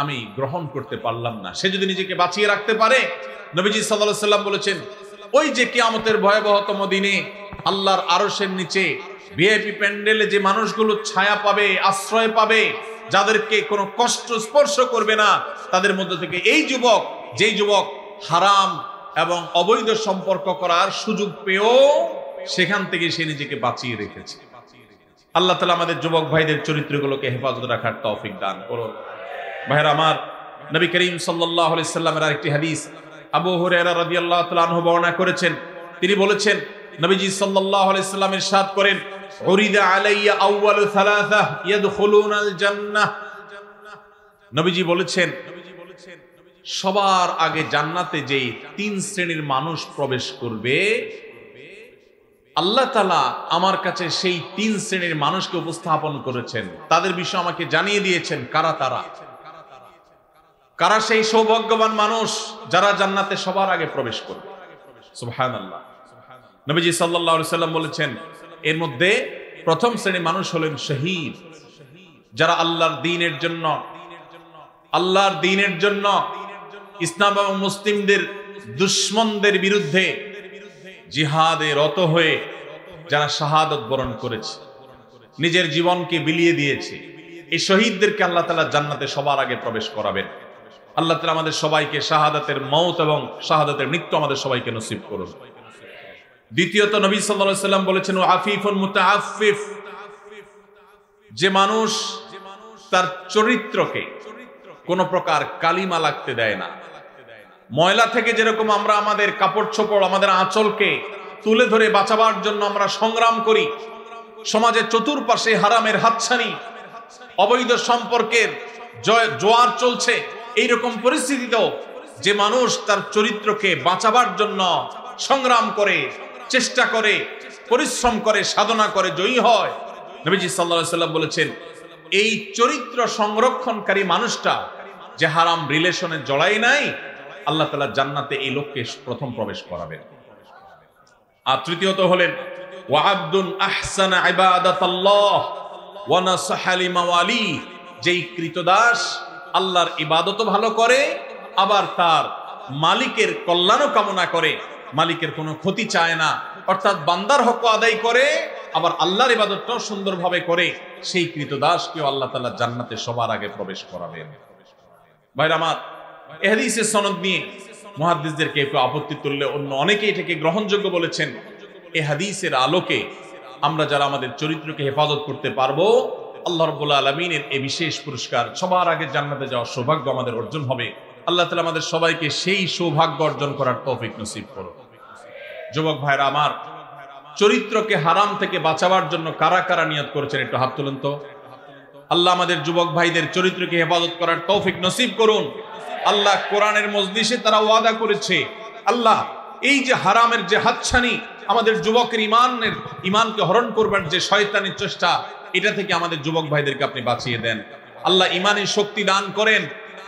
আমি গ্রহণ করতে পারলাম না, সে যদি নিজেকে বাঁচিয়ে রাখতে পারে, নবীজি সাল্লাল্লাহু আলাইহি সাল্লাম বলেছেন ওই যে কিয়ামতের ভয়াবহতম দিনে আল্লাহর আরশের নিচে ভিআইপি প্যান্ডেলে যে মানুষগুলো ছায়া পাবে, আশ্রয় পাবে, যাদেরকে কোনো কষ্ট স্পর্শ করবে না, তাদের মধ্যে থেকে এই যুবক, যেই যুবক হারাম এবং অবৈধ সম্পর্ক করার সুযোগ পেয়েও সেখান থেকে সে নিজেকে বাঁচিয়ে রেখেছে। আল্লাহ তাআলা আমাদের যুবক ভাইদের চরিত্রগুলোকে হেফাজত রাখার তৌফিক দান করুন। ভাইরা আমার, নবী করিম সাল্লাল্লাহু আলাইহি সাল্লামের আরেকটি হাদিস আবু হুরায়রা রাদিয়াল্লাহু তাআলা আনহু বর্ণনা করেছেন। তিনি বলেছেন, নবীজি সাল্লাল্লাহু আলাইহি সাল্লাম ইরশাদ করেন, উরিদা আলাইয়া আউয়ালু সালাসা ইয়াদখুলুনাল জান্নাহ। নবীজি বলেছেন সবার আগে জান্নাতে যেই তিন শ্রেণীর মানুষ প্রবেশ করবে, আল্লাহ তাআলা আমার কাছে সেই তিন শ্রেণীর মানুষকে উপস্থাপন করেছেন, তাদের বিষয় আমাকে জানিয়ে দিয়েছেন কারা তারা, কারা সেই সৌভাগ্যবান মানুষ যারা জান্নাতে সবার আগে প্রবেশ করবে। সুবহানাল্লাহ। নবীজি সাল্লাল্লাহু আলাইহি সাল্লাম বলেছেন এর মধ্যে প্রথম শ্রেণীর মানুষ হলেন শহীদ, যারা আল্লাহর দ্বীনের জন্য ইসলাম এবং মুসলিমদের দুশমনদের বিরুদ্ধে জিহাদে রত হয়ে যারা শাহাদত বরণ করেছে, নিজের জীবনকে বিলিয়ে দিয়েছে, এই শহীদদেরকে আল্লাহ তাআলা জান্নাতে সবার আগে প্রবেশ করাবেন। আল্লাহ তাআলা আমাদের সবাইকে শাহাদাতের মওত এবং শাহাদাতের মৃত্যু আমাদের সবাইকে নসিব করুন। দ্বিতীয়ত নবী সাল্লাল্লাহু আলাইহি সাল্লাম বলেছেন আফিফুন মুতাআফফিফ, যে মানুষ তার চরিত্রকে কোনো প্রকার কালিমা লাগতে দেয় না। ময়লা থেকে যেরকম আমরা আমাদের কাপড় চোপড়, আমাদের আঁচলকে তুলে ধরে বাঁচাবার জন্য আমরা সংগ্রাম করি, সমাজের চতুর্পাশে হারামের হাতছানি, অবৈধ সম্পর্কের জোয়ার চলছে, এইরকম পরিস্থিতিতেও যে মানুষ তার চরিত্রকে বাঁচাবার জন্য সংগ্রাম করে, চেষ্টা করে, পরিশ্রম করে, সাধনা করে, জয়ী হয়, নবীজি সাল্লাল্লাহু আলাইহি সাল্লাম বলেছেন এই চরিত্র সংরক্ষণকারী মানুষটা যে হারাম রিলেশনে জড়াই নাই, আল্লাহ তাআলা জান্নাতে এই লোককে প্রথম প্রবেশ করাবেন। আর তৃতীয়ত হলেন ওয়া আবদুন আহসানা ইবাদাতাল্লাহ ওয়া নাসাহা লিমাওয়ালি, যেই কৃতদাস আল্লাহর ইবাদত ভালো করে, আবার তার মালিকের কল্যাণ কামনা করে, মালিকের কোনো ক্ষতি চায় না, অর্থাৎ বান্দার হক আদায় করে, আবার আল্লাহর ইবাদতটাও সুন্দরভাবে করে, সেই কৃতদাসকেও আল্লাহ তাআলা জান্নাতে সবার আগে প্রবেশ করাবেন। ভাইরা আমার, এই হাদিসের সনদ নিয়ে মুহাদ্দিসদেরকে একটু আপত্তি তুললে অন্য অনেকে এটাকে গ্রহণযোগ্য বলেছেন। এই হাদিসের আলোকে আমরা যারা আমাদের চরিত্রকে হেফাজত করতে পারবো, আল্লাহ রাব্বুল আলামিনের এই বিশেষ পুরস্কার, সবার আগে জান্নাতে যাওয়ার সৌভাগ্য আমাদের অর্জন হবে। আল্লাহ তাআলা আমাদের সবাইকে সেই সৌভাগ্য অর্জন করার তৌফিক নসিব করুন। যুবক ভাইরা আমার, চরিত্রকে হারাম থেকে বাঁচাবার জন্য কারা কারা নিয়ত করেছেন একটু হাত তুলুন তো। আল্লাহ আমাদের যুবক ভাইদের চরিত্রকে হেফাজত করার তৌফিক নসিব করুন। আল্লাহ কোরআনের মজলিসে তারা ওয়াদা করেছে, আল্লাহ এই যে হারামের যে হাতছানি, আমাদের যুবকের ইমানকে হরণ করবার যে শয়তানি চেষ্টা, এটা থেকে আমাদের যুবক ভাইদেরকে আপনি বাঁচিয়ে দেন। আল্লাহ ইমানি শক্তি দান করেন,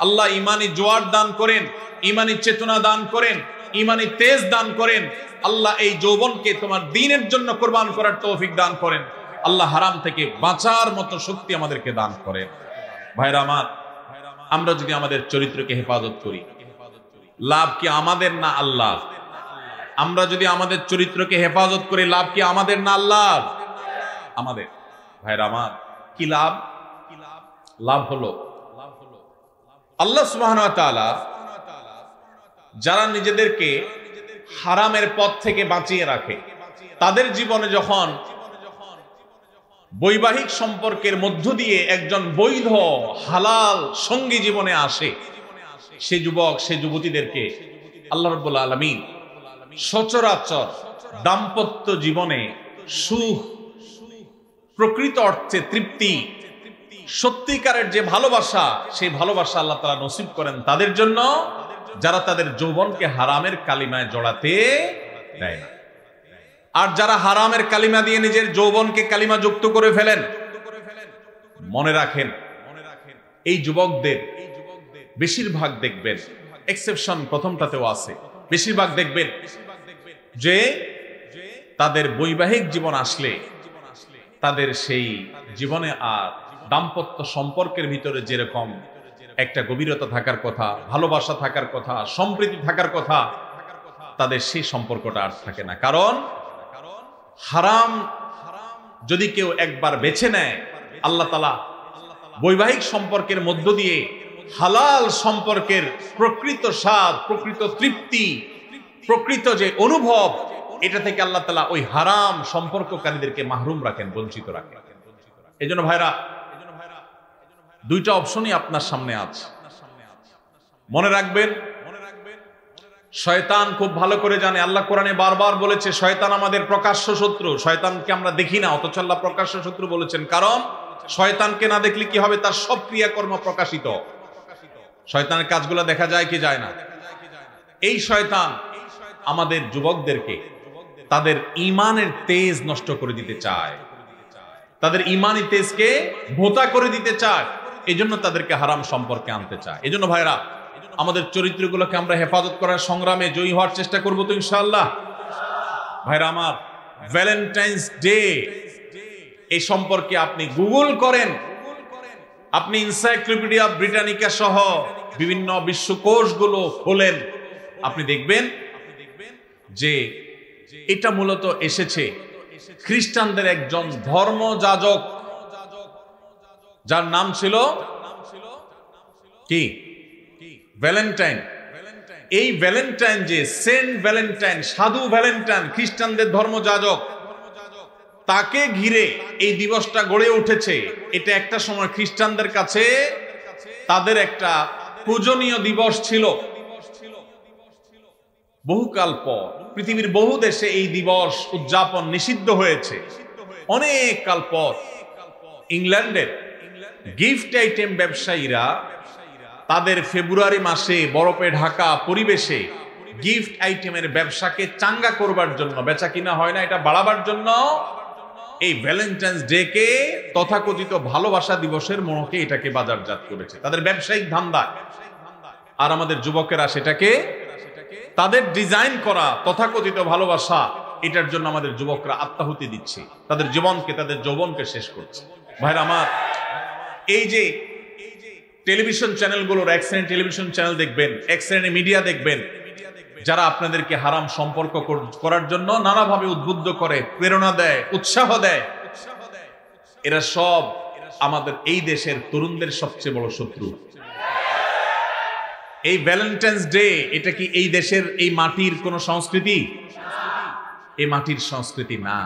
আল্লাহ ইমানি জোয়ার দান করেন, ইমানি চেতনা দান করেন, ইমানি তেজ দান করেন। আল্লাহ এই যৌবনকে তোমার দ্বীনের জন্য কোরবান করার তৌফিক দান করেন। আল্লাহ হারাম থেকে বাঁচার মতো শক্তি আমাদেরকে দান করেন। ভাইরা আমার, আমরা যদি আমাদের চরিত্রকে হেফাজত করি, লাভ কি আমাদের না আল্লাহ? আমরা যদি আমাদের চরিত্রকে হেফাজত করি, লাভ কি আমাদের না আল্লাহ? আমাদের। ভাইরা আমার, কি লাভ? লাভ হলো আল্লাহ সুবহানাহু ওয়া তাআলা যারা নিজেদেরকে হারামের পথ থেকে বাঁচিয়ে রাখে, তাদের জীবনে যখন বৈবাহিক সম্পর্কের মধ্য দিয়ে একজন বৈধ হালাল সঙ্গী জীবনে আসে, সে যুবক, সে যুবতীদেরকে আল্লাহ রাব্বুল আলামিন সচরাচর দাম্পত্য জীবনে সুখ, প্রকৃত অর্থে তৃপ্তি, সত্যিকারের যে ভালোবাসা, সেই ভালোবাসা আল্লাহ তাআলা নসিব করেন তাদের জন্য যারা তাদের যৌবনকে হারামের কালিমায় জড়াতে দেয় না। আর যারা হারামের কালিমা দিয়ে নিজের যৌবনকে কালিমা যুক্ত করে ফেলেন, মনে রাখেন এই যুবকদের বেশিরভাগ দেখবেন, এক্সেপশন প্রথমটাতেও আছে, বেশিরভাগ দেখবেন যে তাদের বৈবাহিক জীবন আসলে তাদের সেই জীবনে আর দাম্পত্য সম্পর্কের ভিতরে যেরকম একটা গভীরতা থাকার কথা, ভালোবাসা থাকার কথা, সম্প্রীতি থাকার কথা, তাদের সেই সম্পর্কটা আর থাকে না। কারণ হারাম যদি কেউ একবার বেছে নেয়, আল্লাহ তাআলা বৈবাহিক সম্পর্কের মধ্য দিয়ে হালাল সম্পর্কের প্রকৃত স্বাদ, প্রকৃত তৃপ্তি, প্রকৃত যে অনুভব, এটা থেকে আল্লাহ তাআলা ওই হারাম সম্পর্ককারীদেরকে মাহরুম রাখেন, বঞ্চিত রাখেন। এজন্য ভাইরা, দুইটা অপশনই আপনার সামনে আছে। মনে রাখবেন, শয়তান খুব ভালো করে জানে, আল্লাহ কোরআনে বারবার বলেছে শয়তান আমাদের প্রকাশ্য শত্রু। শয়তানকে আমরা দেখি না, অথচ আল্লাহ প্রকাশ্য শত্রু বলেছেন। কারণ শয়তানকে না দেখলে কি হবে? তার সব ক্রিয়াকর্ম প্রকাশিত। শয়তানের কাজগুলো দেখা যায় কি যায় না? এই শয়তান আমাদের যুবকদেরকে তাদের ঈমানের তেজ নষ্ট করে দিতে চায়, তাদের ঈমানি তেজকে ভোঁতা করে দিতে চায়, এজন্য তাদেরকে হারাম সম্পর্কে আনতে চায়। এজন্য ভাইরা, আমাদের চরিত্রগুলোকে আমরা হেফাজত করার সংগ্রামে জয়ী হওয়ার চেষ্টা করব তো ইনশাআল্লাহ। ভাইরা আমার, ভ্যালেন্টাইন্স ডে এই সম্পর্কে আপনি গুগল করেন, আপনি এনসাইক্লোপিডিয়া ব্রিটানিকা সহ বিভিন্ন বিশ্বকোষগুলো খোলেন, আপনি দেখবেন যে এটা মূলত এসেছে খ্রিস্টানদের একজন ধর্মযাজক, যার নাম ছিল কি? ভ্যালেন্টাইন। এই ভ্যালেন্টাইন, যে সেন্ট ভ্যালেন্টাইন, সাধু ভ্যালেন্টাইন, খ্রিস্টানদের ধর্মযাজক, তাকে ঘিরে এই দিবসটা গড়ে উঠেছে। এটা একটা সময় খ্রিস্টানদের কাছে তাদের একটা পূজনীয় দিবস ছিল। বহুকাল পর পৃথিবীর বহু দেশে এই দিবস উদযাপন নিষিদ্ধ হয়েছে। অনেক কাল পর ইংল্যান্ডের গিফট আইটেম ব্যবসায়ীরা তাদের ফেব্রুয়ারি মাসে বরফে ঢাকা পরিবেশে গিফট আইটেমের ব্যবসাকে চাঙ্গা করবার জন্য, বেচা কিনা হয় না এটা বাড়াবার জন্য, এই ভ্যালেন্টাইন্স ডে কে তথাকথিত ভালোবাসা দিবসের মোড়কে এটাকে বাজারজাত করেছে তাদের ব্যবসায়িক ধান্দা। আর আমাদের যুবকেরা সেটাকে তাদের ডিজাইন করা তথাকথিত ভালোবাসা, এটার জন্য আমাদের যুবকরা আত্মাহুতি দিচ্ছে, তাদের জীবনকে, তাদের যৌবনকে শেষ করছে। ভাইরা আমার, এই যে টেলিভিশন চ্যানেলগুলোর, এক শ্রেণীর টেলিভিশন চ্যানেল দেখবেন, এক শ্রেণীর মিডিয়া দেখবেন, যারা আপনাদেরকে হারাম সম্পর্ক করার জন্য নানাভাবে উদ্বুদ্ধ করে, প্রেরণা দেয়, উৎসাহ দেয়, এরা সব আমাদের এই দেশের তরুণদের সবচেয়ে বড় শত্রু। এই ভ্যালেন্টাইন্স ডে, এটা কি এই দেশের, এই মাটির কোন সংস্কৃতি? এই মাটির সংস্কৃতি না।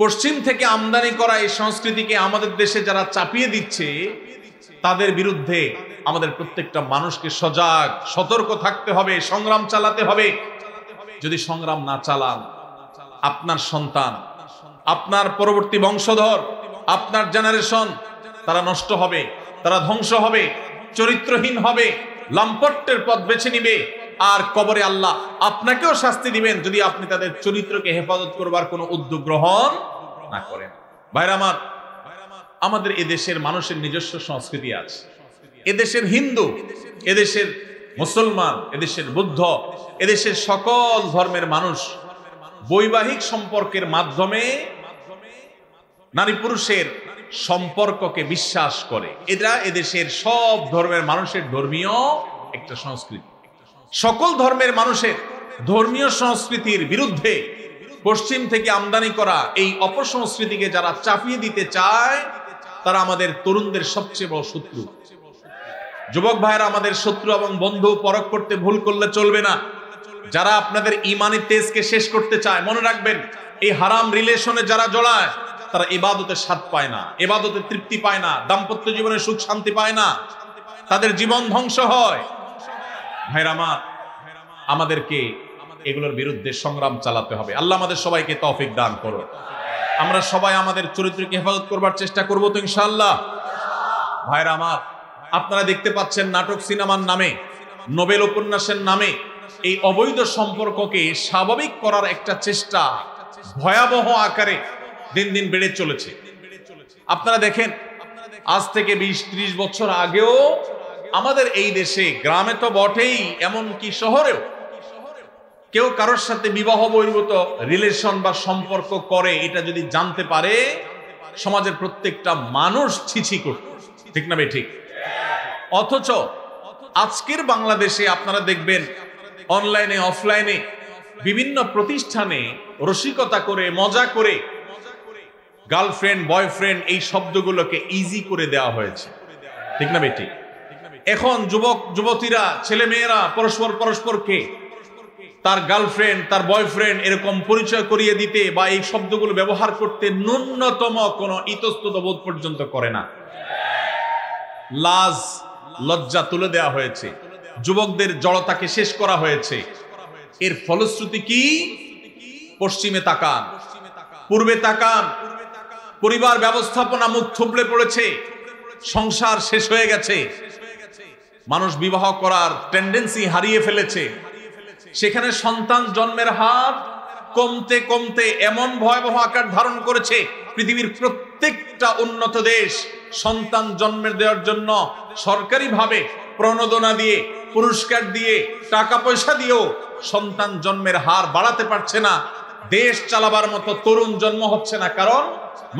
পশ্চিম থেকে আমদানি করা এই সংস্কৃতিকে আমাদের দেশে যারা চাপিয়ে দিচ্ছে, তাদের বিরুদ্ধে আমাদের প্রত্যেকটা মানুষকে সজাগ, সতর্ক থাকতে হবে, সংগ্রাম চালাতে হবে। যদি সংগ্রাম না চালান, আপনার সন্তান, আপনার পরবর্তী বংশধর, আপনার জেনারেশন, তারা নষ্ট হবে, তারা ধ্বংস হবে, চরিত্রহীন হবে, লাম্পট্যের পথ বেছে নিবে, আর কবরে আল্লাহ আপনাকেও শাস্তি দিবেন যদি আপনি তাদের চরিত্রকে হেফাজত করবার কোনো উদ্যোগ গ্রহণ না করেন। ভাইরা আমার, আমাদের এদেশের মানুষের নিজস্ব সংস্কৃতি আছে। এদেশের হিন্দু, এদেশের মুসলমান, এদেশের বুদ্ধ, এদেশের সকল ধর্মের মানুষ বৈবাহিক সম্পর্কের মাধ্যমে নারী পুরুষের সম্পর্ককে বিশ্বাস করে। এরা এদেশের সব ধর্মের মানুষের ধর্মীয় একটা সংস্কৃতি। সকল ধর্মের মানুষের ধর্মীয় সংস্কৃতির বিরুদ্ধে পশ্চিম থেকে আমদানি করা এই অপসংস্কৃতিকে যারা চাপিয়ে দিতে চায়, তারা আমাদের তরুণদের সবচেয়ে বড় শত্রু। যুবক ভাইরা, আমাদের শত্রু এবং বন্ধু পরখ করতে ভুল করলে চলবে না। যারা আপনাদের ঈমানি তেজকে শেষ করতে চায়, মনে রাখবেন, এই হারাম রিলেশনে যারা জড়ায়, তারা ইবাদতের স্বাদ পায় না, ইবাদতের তৃপ্তি পায় না, দাম্পত্য জীবনে সুখ শান্তি পায় না, তাদের জীবন ধ্বংস হয়। ভাইরা আমার, আমাদেরকে এগুলোর বিরুদ্ধে সংগ্রাম চালাতে হবে। আল্লাহ আমাদের সবাইকে তৌফিক দান করুন। আমরা সবাই আমাদের চরিত্রকে হেফাজত করবার চেষ্টা করব তো ইনশাআল্লাহ। ভাইরা আমার, আপনারা দেখতে পাচ্ছেন নাটক সিনেমার নামে, নোবেল উপন্যাসের নামে এই অবৈধ সম্পর্ককে স্বাভাবিক করার একটা চেষ্টা ভয়াবহ আকারে দিন দিন বেড়ে চলেছে। আপনারা দেখেন, আজ থেকে 20-30 বছর আগেও আমাদের এই দেশে, গ্রামে তো বটেই, এমনকি শহরেও কেউ কারোর সাথে বিবাহ বহির্ভূত রিলেশন বা সম্পর্ক করে, এটা যদি জানতে পারে সমাজের প্রত্যেকটা মানুষ ছিছি করত, ঠিক না ঠিক? অথচ আজকের বাংলাদেশে আপনারা দেখবেন অনলাইনে অফলাইনে বিভিন্ন প্রতিষ্ঠানে রসিকতা করে, মজা করে গার্লফ্রেন্ড বয়ফ্রেন্ড এই শব্দগুলোকে ইজি করে দেওয়া হয়েছে, ঠিক না বেটি? এখন যুবক যুবতীরা, ছেলে মেয়েরা পরস্পরকে তার গার্লফ্রেন্ড, তার বয়ফ্রেন্ড এরকম পরিচয় করিয়ে দিতে বা এই শব্দগুলো ব্যবহার করতে ন্যূনতম কোনো ইতস্তত বোধ পর্যন্ত করে না। লাজ লজ্জা তুলে দেওয়া হয়েছে, যুবকদের জড়তাকে শেষ করা হয়েছে। এর ফলশ্রুতি কি? পশ্চিমে তাকান, পূর্বে তাকান, পরিবার ব্যবস্থাপনা মুখ থুবড়ে পড়েছে, সংসার শেষ হয়ে গেছে, মানুষ বিবাহ করার টেন্ডেন্সি হারিয়ে ফেলেছে। সেখানে সন্তান জন্মের হার কমতে কমতে এমন ভয়াবহ আকার ধারণ করেছে, পৃথিবীর প্রত্যেকটা উন্নত দেশ সন্তান জন্মের দেওয়ার জন্য সরকারিভাবে প্রণোদনা দিয়ে, পুরস্কার দিয়ে, টাকা পয়সা দিয়েও সন্তান জন্মের হার বাড়াতে পারছে না। দেশ চালাবার মতো তরুণ জন্ম হচ্ছে না, কারণ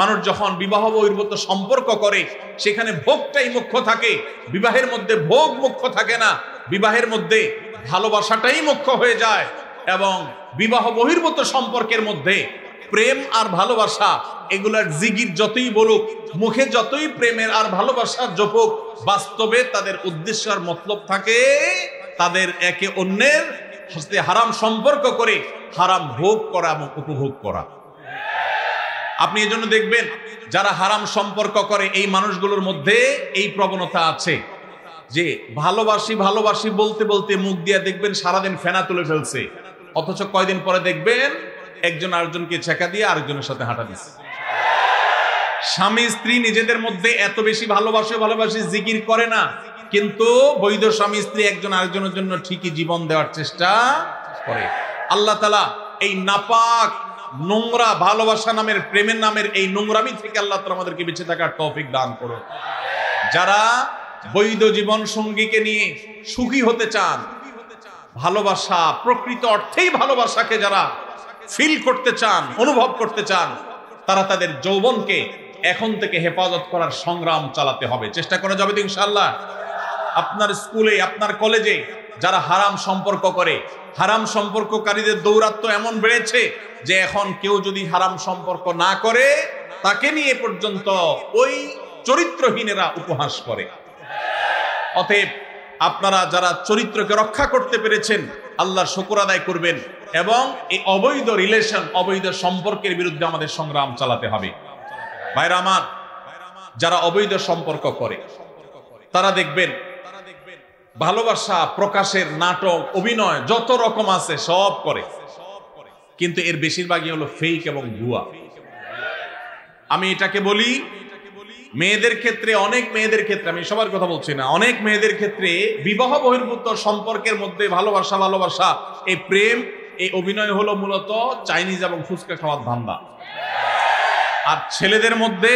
মানুষ যখন বিবাহ বহির্ভূত সম্পর্ক করে সেখানে ভোগটাই মুখ্য থাকে, বিবাহের মধ্যে ভোগ মুখ্য থাকে না, বিবাহের মধ্যে ভালোবাসাটাই মুখ্য হয়ে যায়। এবং বিবাহ বহির্ভূত সম্পর্কের মধ্যে প্রেম আর ভালোবাসা এগুলার জিগির যতই বলুক, মুখে যতই প্রেমের আর ভালোবাসার জপুক, বাস্তবে তাদের উদ্দেশ্য আর মতলব থাকে তাদের একে অন্যের সাথে হারাম সম্পর্ক করে হারাম ভোগ করা এবং উপভোগ করা। আপনি এজন্য দেখবেন যারা হারাম সম্পর্ক করে এই মানুষগুলোর মধ্যে এই প্রবণতা আছে যে ভালোবাসি ভালোবাসি বলতে বলতে মুখ দিয়ে দেখবেন সারাদিন ফেনা তুলে ফেলছে, অথচ কয়দিন পরে দেখবেন একজন আরেকজনকে ছেকা দিয়ে আরেকজনের সাথে হাঁটা দিচ্ছে। স্বামী স্ত্রী নিজেদের মধ্যে এত বেশি ভালোবাসি জিকির করে না, কিন্তু বৈধ স্বামী স্ত্রী একজন আরেকজনের জন্য ঠিকই জীবন দেওয়ার চেষ্টা করে। আল্লাহ তাআলা এই নাপাক নোংরা ভালোবাসা নামের, প্রেমের নামের এই নোংরামি থেকে আল্লাহ তাআলা আমাদেরকে বেঁচে থাকার তৌফিক দান করুন। যারা বৈধ জীবন সঙ্গীকে নিয়ে সুখী হতে চান, ভালোবাসা প্রকৃত অর্থেই ভালোবাসাকে যারা ফিল করতে চান, অনুভব করতে চান, তারা তাদের যৌবনকে এখন থেকে হেফাজত করার সংগ্রাম চালাতে হবে, চেষ্টা করা যাবে তো ইনশাআল্লাহ। আপনার স্কুলে, আপনার কলেজে যারা হারাম সম্পর্ক করে, হারাম সম্পর্ককারীদের দৌরাত্ম্য এমন বেড়েছে যে এখন কেউ যদি হারাম সম্পর্ক না করে তাকে নিয়ে পর্যন্ত ওই চরিত্রহীনেরা উপহাস করে। অতএব আপনারা যারা চরিত্রকে রক্ষা করতে পেরেছেন আল্লাহর শুকর আদায় করবেন এবং এই অবৈধ রিলেশন, অবৈধ সম্পর্কের বিরুদ্ধে আমাদের সংগ্রাম চালাতে হবে। ভাইরা আমার, যারা অবৈধ সম্পর্ক করে তারা দেখবেন ভালোবাসা প্রকাশের নাটক, অভিনয় যত রকম আছে সব করে, কিন্তু এর বেশিরভাগই হলো ফেক এবং ভুয়া। আমি এটাকে বলি মেয়েদের ক্ষেত্রে, অনেক মেয়েদের ক্ষেত্রে, আমি সবার কথা বলছি না, অনেক মেয়েদের ক্ষেত্রে বিবাহ বহির্ভূত সম্পর্কের মধ্যে ভালোবাসা এই প্রেম, এই অভিনয় হলো মূলত চাইনিজ এবং ফুচকা খাওয়ার ধান্দা। আর ছেলেদের মধ্যে,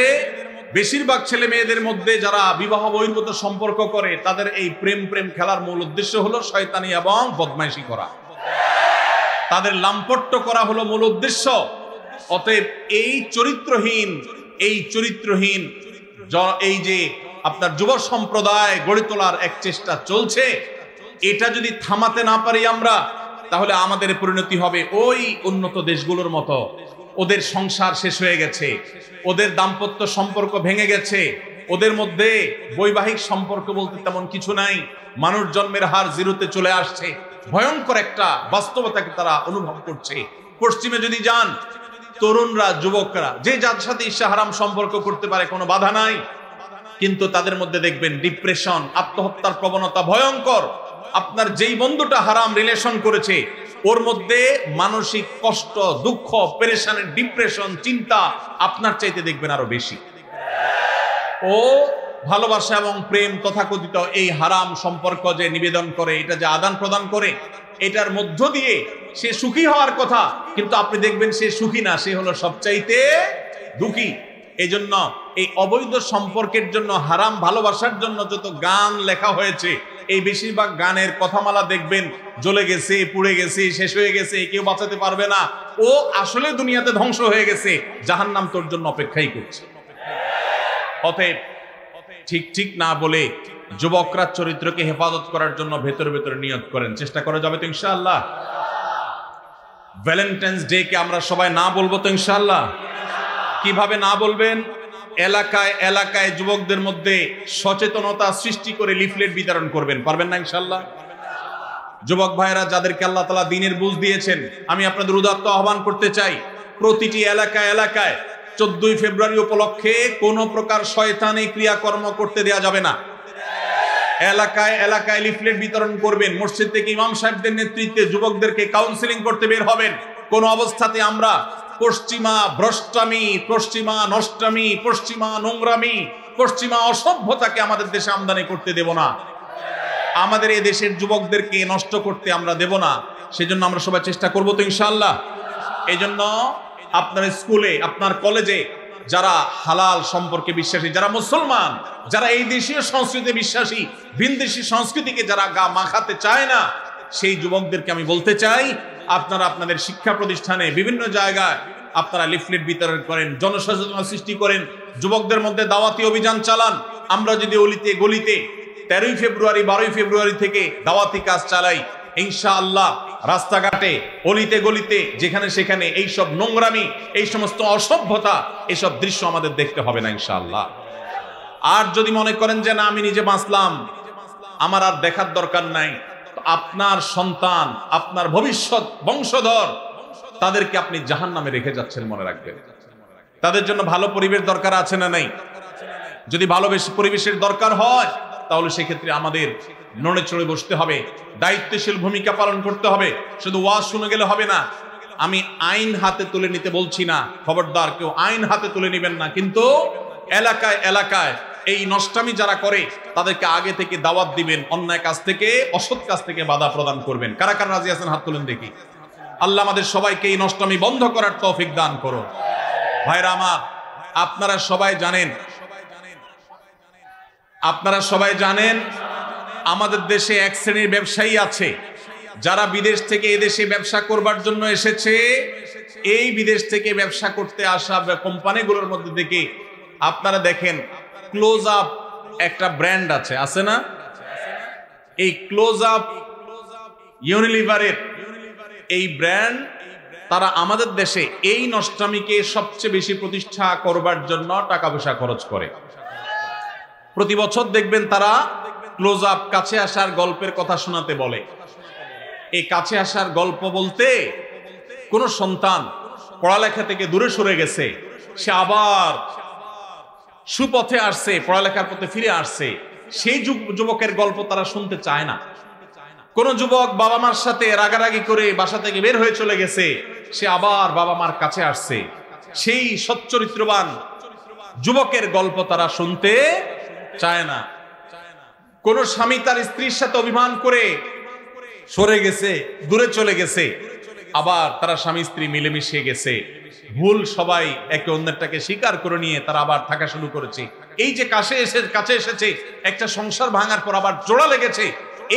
বেশিরভাগ ছেলে মেয়েদের মধ্যে যারা বিবাহ বহির্ভূত সম্পর্ক করে তাদের এই প্রেম খেলার মূল উদ্দেশ্য হলো শয়তানি এবং বদমাইশি করা, তাদের লাম্পট্য করা হলো মূল উদ্দেশ্য। অতএব এই চরিত্রহীন এই যে আপনার যুব সম্প্রদায় গড়ে তোলার এক চেষ্টা চলছে, এটা যদি থামাতে না পারি আমরা, তাহলে আমাদের পরিণতি হবে ওই উন্নত দেশগুলোর মতো। ওদের সংসার শেষ হয়ে গেছে, ওদের দাম্পত্য সম্পর্ক ভেঙে গেছে, ওদের মধ্যে বৈবাহিক সম্পর্ক বলতে তেমন কিছু নাই, মানুষ জন্মের হার জিরোতে চলে আসছে, ভয়ঙ্কর একটা বাস্তবতাকে তারা অনুভব করছে। পশ্চিমে যদি যান, তরুণরা, যুবকরা যে যার সাথে ইচ্ছা হারাম সম্পর্ক করতে পারে, কোনো বাধা নাই, কিন্তু তাদের মধ্যে দেখবেন ডিপ্রেশন, আত্মহত্যার প্রবণতা ভয়ঙ্কর। আপনার যেই বন্ধুটা হারাম রিলেশন করেছে ওর মধ্যে মানসিক কষ্ট, দুঃখ, পেরেশানি, ডিপ্রেশন, চিন্তা আপনার চাইতে দেখবেন আরো বেশি। ও ভালোবাসা এবং প্রেম তথাকথিত এই হারাম সম্পর্ক যে নিবেদন করে, এটা যে আদান প্রদান করে, এটার মধ্য দিয়ে সে সুখী হওয়ার কথা, কিন্তু আপনি দেখবেন সে সুখী না, সে হলো সবচাইতে দুঃখী। এই জন্য এই অবৈধ সম্পর্কের জন্য, হারাম ভালোবাসার জন্য যত গান লেখা হয়েছে, এই বেশিরভাগ গানের কথামালা দেখবেন জ্বলে গেছে, পুড়ে গেছে, শেষ হয়ে গেছে, কেউ বাঁচাতে পারবে না, ও আসলে দুনিয়াতে ধ্বংস হয়ে গেছে, জাহান্নাম তোর জন্য অপেক্ষাই করছে। অতএব ঠিক ঠিক না বলে যুবকরা চরিত্রকে হেফাজত করার জন্য ভেতরে ভেতরে নিয়ত করেন, চেষ্টা করা যাবে তো ইনশাআল্লাহ। ভ্যালেন্টাইন্স ডে কে আমরা সবাই না বলবো তো ইনশাআল্লাহ। কিভাবে না বলবেন? এলাকায় এলাকায় যুবকদের মধ্যে সচেতনতা সৃষ্টি করে লিফলেট বিতরণ করবেন, পারবেন না ইনশাআল্লাহ? যুবক ভাইরা যাদেরকে আল্লাহ তাআলা দ্বীনের বুঝ দিয়েছেন, আমি আপনাদের উদাত্ত আহ্বান করতে চাই, প্রতিটি এলাকায় এলাকায় 14ই ফেব্রুয়ারি উপলক্ষে কোনো প্রকার শয়তানি ক্রিয়াকর্ম করতে দেয়া যাবে না। এলাকায় এলাকায় লিফলেট বিতরণ করবেন, মসজিদ থেকে ইমাম সাহেবদের নেতৃত্বে যুবকদেরকে কাউন্সিলিং করতে বের হবেন। কোন অবস্থাতে আমরা পশ্চিমা ভ্রষ্টামি, পশ্চিমা নষ্টামি, পশ্চিমা নোংরামি, পশ্চিমা অসভ্যতাকে আমাদের দেশে আমদানি করতে দেব না। আমাদের এই দেশের যুবকদেরকে নষ্ট করতে আমরা দেব না। সেজন্য আমরা সবাই চেষ্টা করবো তো ইনশাআল্লাহ। এই জন্য আপনার স্কুলে, আপনার কলেজে যারা হালাল সম্পর্কে বিশ্বাসী, যারা মুসলমান, যারা এই দেশীয় সংস্কৃতিতে বিশ্বাসী, ভিনদেশী সংস্কৃতিকে যারা গা মাখাতে চায় না, সেই যুবকদেরকে আমি বলতে চাই, আপনারা আপনাদের শিক্ষা প্রতিষ্ঠানে বিভিন্ন জায়গায় আপনারা লিফলেট বিতরণ করেন, জনসচেতনতা সৃষ্টি করেন, যুবকদের মধ্যে দাওয়াতি অভিযান চালান। আমরা যদি অলিতে গলিতে 13ই ফেব্রুয়ারি 12ই ফেব্রুয়ারি থেকে দাওয়াতি কাজ চালাই, ইনশাআল্লাহ রাস্তাঘাটে অলিতে গলিতে যেখানে সেখানে এইসব নোংরামি, এই সমস্ত অসভ্যতা, এসব দৃশ্য আমাদের দেখতে হবে না ইনশাআল্লাহ। আর যদি মনে করেন যে না আমি নিজে বাঁচলাম, আমার আর দেখার দরকার নাই, আপনার সন্তান, আপনার ভবিষ্যৎ বংশধর, তাদেরকে আপনি জাহান্নামে রেখে যাচ্ছেন, মনে রাখবেন। তাদের জন্য ভালো পরিবেশ দরকার আছে না নাই? যদি ভালো পরিবেশের দরকার হয়, তাহলে সেক্ষেত্রে আমাদের নড়ে চড়ে বসতে হবে, দায়িত্বশীল ভূমিকা পালন করতে হবে। শুধু ওয়াজ শুনে গেলে হবে না। আমি আইন হাতে তুলে নিতে বলছি না, খবরদার কেউ আইন হাতে তুলে নেবেন না, কিন্তু এলাকায় এলাকায় এই নষ্টামি যারা করে তাদেরকে আগে থেকে দাওয়াত দিবেন, অন্যায় কাজ থেকে, অসৎ কাজ থেকে বাধা প্রদান করবেন। কারা কারা রাজি আছেন হাত তুলেন দেখি। আল্লাহ আমাদের সবাইকে এই নষ্টামি বন্ধ করার তৌফিক দান করুন। ভাইরা আমার, আপনারা সবাই জানেন আমাদের দেশে এক শ্রেণীর ব্যবসায়ী আছে যারা বিদেশ থেকে এদেশে ব্যবসা করবার জন্য এসেছে। এই বিদেশ থেকে ব্যবসা করতে আসা কোম্পানিগুলোর মধ্যে থেকে আপনারা দেখেন, ক্লোজ আপ একটা ব্র্যান্ড আছে না? এই ক্লোজ আপ ইউনিলিভারের এই ব্র্যান্ড, তারা আমাদের দেশে এই নষ্টামিকে সবচেয়ে বেশি প্রতিষ্ঠা করবার জন্য টাকা পয়সা খরচ করে। প্রতি বছর দেখবেন তারা ক্লোজ আপ কাছে আসার গল্পের কথা শোনাতে বলে। এই কাছে আসার গল্প বলতে, কোন সন্তান পড়ালেখা থেকে দূরে সরে গেছে, সে আবার সুপথে আসছে, পড়ালেখার পথে ফিরে আসছে, সেই যুবকের গল্প তারা শুনতে চায় না। কোন যুবক বাবা মার সাথে রাগারাগি করে বাসা থেকে বের হয়ে চলে গেছে, সে আবার বাবা মার কাছে আসছে, সেই সচ্চরিত্রবান যুবকের গল্প তারা শুনতে চায় না। কোন স্বামী তার স্ত্রীর সাথে অভিমান করে সরে গেছে, দূরে চলে গেছে, আবার তারা স্বামী স্ত্রী মিলেমিশে গেছে, ভুল সবাই একে অন্যটাকে স্বীকার করে নিয়ে তারা আবার থাকা শুরু করেছে। এই যে কাছে এসেছে, একটা সংসার ভাঙার পর আবার জোড়া লেগেছে,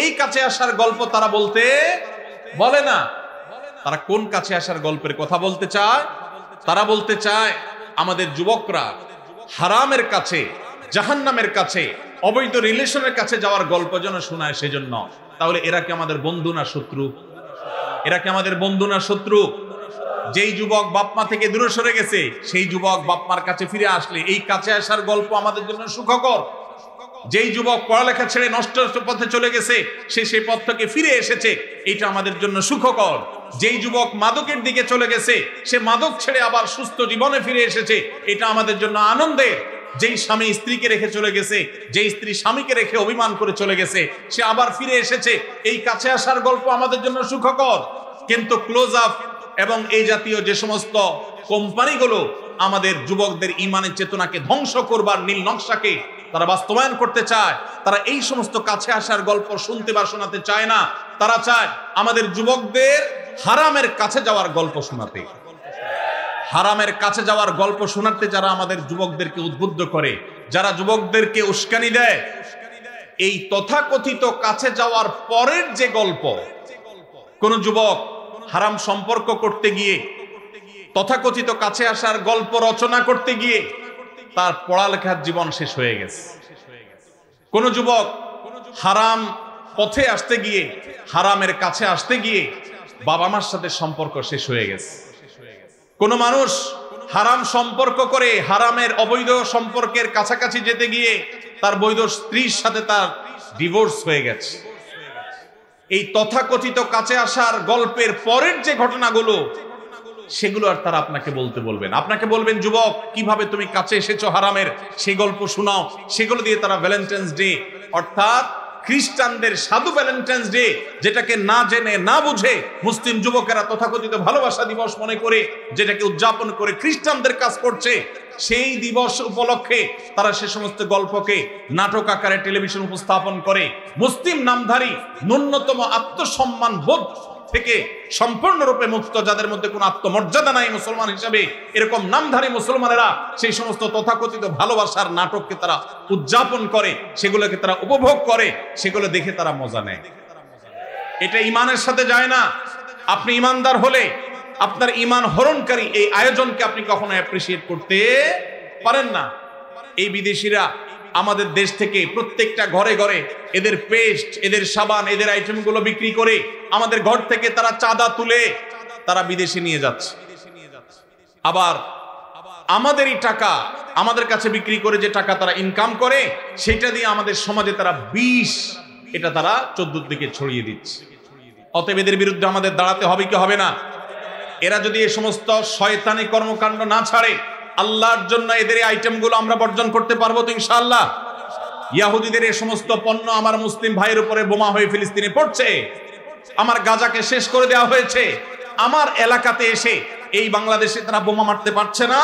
এই কাছে আসার গল্প তারা বলে না। তারা কোন কাছে আসার গল্পের কথা বলতে চায়? তারা বলতে চায় আমাদের যুবকরা হারামের কাছে, জাহান্নামের কাছে, অবৈধ রিলেশনের কাছে যাওয়ার গল্প যেন শোনায়, সেজন্য। তাহলে এরা কি আমাদের বন্ধু না শত্রু? এরা কি আমাদের বন্ধু না শত্রু? যেই যুবক বাপমা থেকে দূরে সরে গেছে, সেই যুবক বাপমার কাছে ফিরে আসলে এই কাছে আসার গল্প আমাদের জন্য সুখকর। যেই যুবক পড়ালেখা ছেড়ে নষ্ট পথে চলে গেছে, সে সেই পথ থেকে ফিরে এসেছে, এটা আমাদের জন্য সুখকর। যেই যুবক মাদকের দিকে চলে গেছে, সে মাদক ছেড়ে আবার সুস্থ জীবনে ফিরে এসেছে, এটা আমাদের জন্য আনন্দের। যেই স্বামী স্ত্রীকে রেখে চলে গেছে, যেই স্ত্রী স্বামীকে রেখে অভিমান করে চলে গেছে, সে আবার ফিরে এসেছে, এই কাছে আসার গল্প আমাদের জন্য সুখকর। কিন্তু ক্লোজ আপ এবং এই জাতীয় যে সমস্ত কোম্পানিগুলো আমাদের যুবকদের ইমানের চেতনাকে ধ্বংস করবার নীল নকশাকে তারা বাস্তবায়ন করতে চায়। তারা এই সমস্ত কাছে আসার গল্প শুনতে বা শোনাতে চায় না। তারা চায় আমাদের যুবকদের হারামের কাছে যাওয়ার গল্প শোনাতে। হারামের কাছে যাওয়ার গল্প শোনাতে যারা আমাদের যুবকদেরকে উদ্বুদ্ধ করে, যারা যুবকদেরকে উস্কানি দেয়, এই তথাকথিত কাছে যাওয়ার পরের যে গল্প, কোন যুবক হারাম সম্পর্ক করতে গিয়ে, তথাকথিত কাছে আসার গল্প রচনা করতে গিয়ে তার পড়ালেখার জীবন শেষ হয়ে গেছে। কোন যুবক হারাম পথে আসতে গিয়ে, হারামের কাছে আসতে গিয়ে বাবা মার সাথে সম্পর্ক শেষ হয়ে গেছে। কোন মানুষ হারাম সম্পর্ক করে হারামের অবৈধ সম্পর্কের কাছাকাছি যেতে গিয়ে তার বৈধ স্ত্রীর সাথে তার ডিভোর্স হয়ে গেছে। এই তথাকথিত কাছে আসার গল্পের পরের যে ঘটনাগুলো, সেগুলো আর তারা আপনাকে বলতে বলবেন। আপনাকে বলবেন, যুবক কিভাবে তুমি কাছে এসেছো হারামের, সেই গল্প শোনাও। সেগুলো দিয়ে তারা ভ্যালেন্টাইন্স ডে, অর্থাৎ খ্রিস্টানদের সাধু ভ্যালেন্টাইন্স ডে, যেটাকে না জেনে না বুঝে মুসলিম যুবকেরা তথাকথিত ভালোবাসা দিবস মনে করে যেটাকে উদযাপন করে খ্রিস্টানদের কাজ করছে, সেই দিবস উপলক্ষে তারা সে সমস্ত গল্পকে নাটক আকারে টেলিভিশন উপস্থাপন করে। মুসলিম নামধারী, ন্যূনতম আত্মসম্মান বোধ থেকে সম্পূর্ণরূপে মুক্ত, যাদের মধ্যে কোনো আত্মমর্যাদা নাই মুসলমান হিসাবে, এরকম নামধারী মুসলমানেরা সেই সমস্ত তথাকথিত ভালোবাসার নাটককে তারা উদযাপন করে, সেগুলোকে তারা উপভোগ করে, সেগুলো দেখে তারা মজা নেয়। এটা ইমানের সাথে যায় না। আপনি ইমানদার হলে আপনার ইমান হরণকারী এই আয়োজনকে আপনি কখনো অ্যাপ্রিসিয়েট করতে পারেন না। এই বিদেশিরা আমাদের দেশ থেকে প্রত্যেকটা ঘরে ঘরে এদের পেস্ট, এদের সাবান, এদের আইটেমগুলো বিক্রি করে আমাদের ঘর থেকে তারা চাঁদা তুলে তারা বিদেশে নিয়ে যাচ্ছে। আবার আমাদেরই টাকা আমাদের কাছে বিক্রি করে যে টাকা তারা ইনকাম করে, সেটা দিয়ে আমাদের সমাজে তারা বিষ, এটা তারা 14 দিকে ছড়িয়ে দিচ্ছে। অতএব এদের বিরুদ্ধে আমাদের দাঁড়াতে হবে কি হবে না? এরা যদি এই সমস্ত শয়তানি কর্মকাণ্ড না ছাড়ে, আল্লাহর জন্য এদের এই আইটেমগুলো আমরা বর্জন করতে পারবো তো ইনশাআল্লাহ? ইহুদিদের এই সমস্ত পণ্য আমার মুসলিম ভাইয়ের উপরে বোমা হয়ে ফিলিস্তিনে পড়ছে, আমার গাজাকে শেষ করে দেওয়া হয়েছে, আমার এলাকাতে এসে এই বাংলাদেশে তারা বোমা মারতে পারছে না,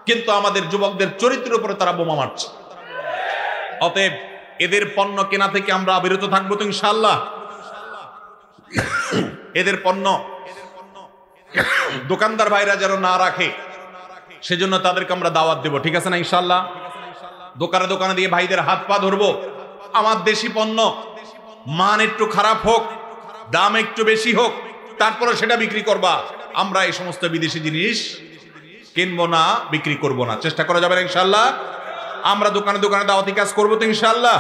কিন্তু আমাদের যুবকদের চরিত্রের উপরে তারা বোমা মারছে। অতএব এদের পণ্য কেনা থেকে আমরা বিরত থাকবো তো ইনশাআল্লাহ? এদের পণ্য দোকানদার ভাইরা যেন না রাখে, সেজন্য তাদেরকে আমরা দাওয়াত দেব, ঠিক আছে না ইনশাআল্লাহ? দোকানে দোকানে দিয়ে ভাইদের হাত পা ধরবো, আমার দেশি পণ্য মান একটু খারাপ হোক, দাম একটু বেশি হোক, তারপরে সেটা বিক্রি করবা। আমরা এই সমস্ত বিদেশি জিনিস কিনবো না, বিক্রি করব না, চেষ্টা করা যাবে না ইনশাআল্লাহ? আমরা দোকানে দোকানে দাওয়াতি কাজ করবো তো ইনশাআল্লাহ?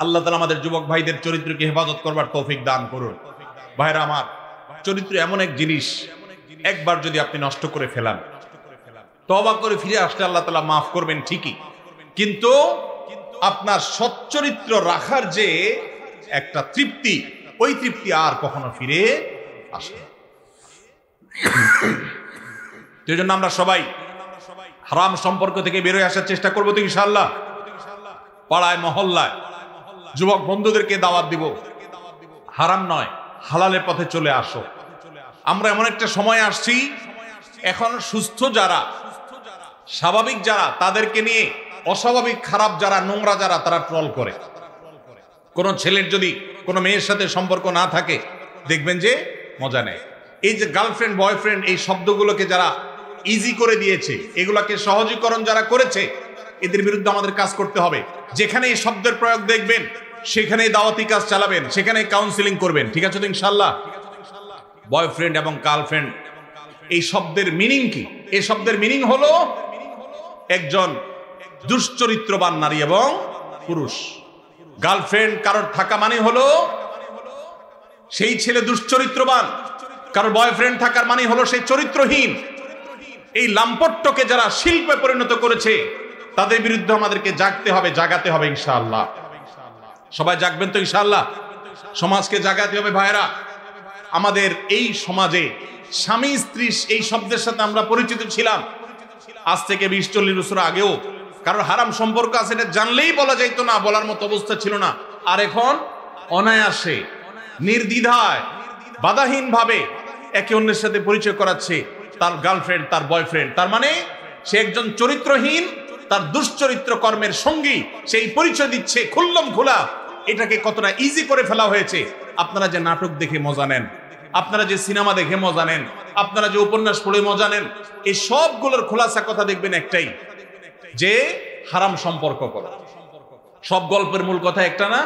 আল্লাহ তাআলা আমাদের যুবক ভাইদের চরিত্রকে হেফাজত করবার তৌফিক দান করুন। ভাইরা আমার, চরিত্র এমন এক জিনিস, একবার যদি আপনি নষ্ট করে ফেলান, তওবা করে ফিরে আসলে আল্লাহ তাআলা মাফ করবেন ঠিকই, কিন্তু আপনার সচ্চরিত্র রাখার যে একটা তৃপ্তি, ওই তৃপ্তি আর কখনো ফিরে আসে না। এই জন্য আমরা সবাই হারাম সম্পর্ক থেকে বের হয়ে আসার চেষ্টা করবো তো ইনশাআল্লাহ? পাড়ায় মহল্লায় যুবক বন্ধুদেরকে দাওয়াত দিব, হারাম নয় হালালের পথে চলে আসো। আমরা এমন একটা সময় আসছি, এখন সুস্থ যারা, স্বাভাবিক যারা, তাদেরকে নিয়ে অস্বাভাবিক খারাপ যারা, নোংরা যারা, তারা ট্রল করে। কোন ছেলের যদি কোনো মেয়ের সাথে সম্পর্ক না থাকে, দেখবেন যে মজা নেয়। এই যে গার্লফ্রেন্ড বয়ফ্রেন্ড, এই শব্দগুলোকে যারা ইজি করে দিয়েছে, এগুলাকে সহজীকরণ যারা করেছে, এদের বিরুদ্ধে আমাদের কাজ করতে হবে। যেখানে এই শব্দের প্রয়োগ দেখবেন, সেখানেই দাওয়াতি কাজ চালাবেন, সেখানে কাউন্সিলিং করবেন, ঠিক আছে তো ইনশাআল্লাহ? বয়ফ্রেন্ড এবং গার্লফ্রেন্ড, এই শব্দের মিনিং কি? এই শব্দের মিনিং হলো একজন দুশ্চরিত্রবান নারী এবং পুরুষ। গার্লফ্রেন্ড কারোর থাকা মানে হলো সেই ছেলে দুশ্চরিত্রবান, কারোর বয়ফ্রেন্ড থাকার মানে হলো সেই চরিত্রহীন। এই লাম্পট্যকে যারা শিল্পে পরিণত করেছে, তাদের বিরুদ্ধে আমাদেরকে জাগতে হবে, জাগাতে হবে ইনশাআল্লাহ। সবাই জাগবেন তো ইনশাআল্লাহ? সমাজকে জাগাতে হবে ভাইরা। আমাদের এই সমাজে স্বামী স্ত্রী এই শব্দের সাথে আমরা পরিচিত ছিলাম আজ থেকে 20-40 বছর আগেও। কারণ হারাম সম্পর্ক আছে এটা জানলেই বলা যাইতো না, বলার মতো অবস্থা ছিল না। আর এখন অনায়াসে, নির্দ্বিধায়, বাধাহীন ভাবে একে অন্যের সাথে পরিচয় করাচ্ছে তার গার্লফ্রেন্ড, তার বয়ফ্রেন্ড। তার মানে সে একজন চরিত্রহীন তার দুশ্চরিত্র কর্মের সঙ্গী, সেই পরিচয় দিচ্ছে খুল্লম খোলা। এটাকে কতটা ইজি করে ফেলা হয়েছে। আপনারা যে নাটক দেখে মজা নেন, আপনারা যে সিনেমা দেখে মজা নেন, আপনারা যে উপন্যাস পড়ে মজা নেন, এই সবগুলোর খোলাসা কথা দেখবেন একটাই, যে হারাম সম্পর্ক করা। সব গল্পের মূল কথা একটা না,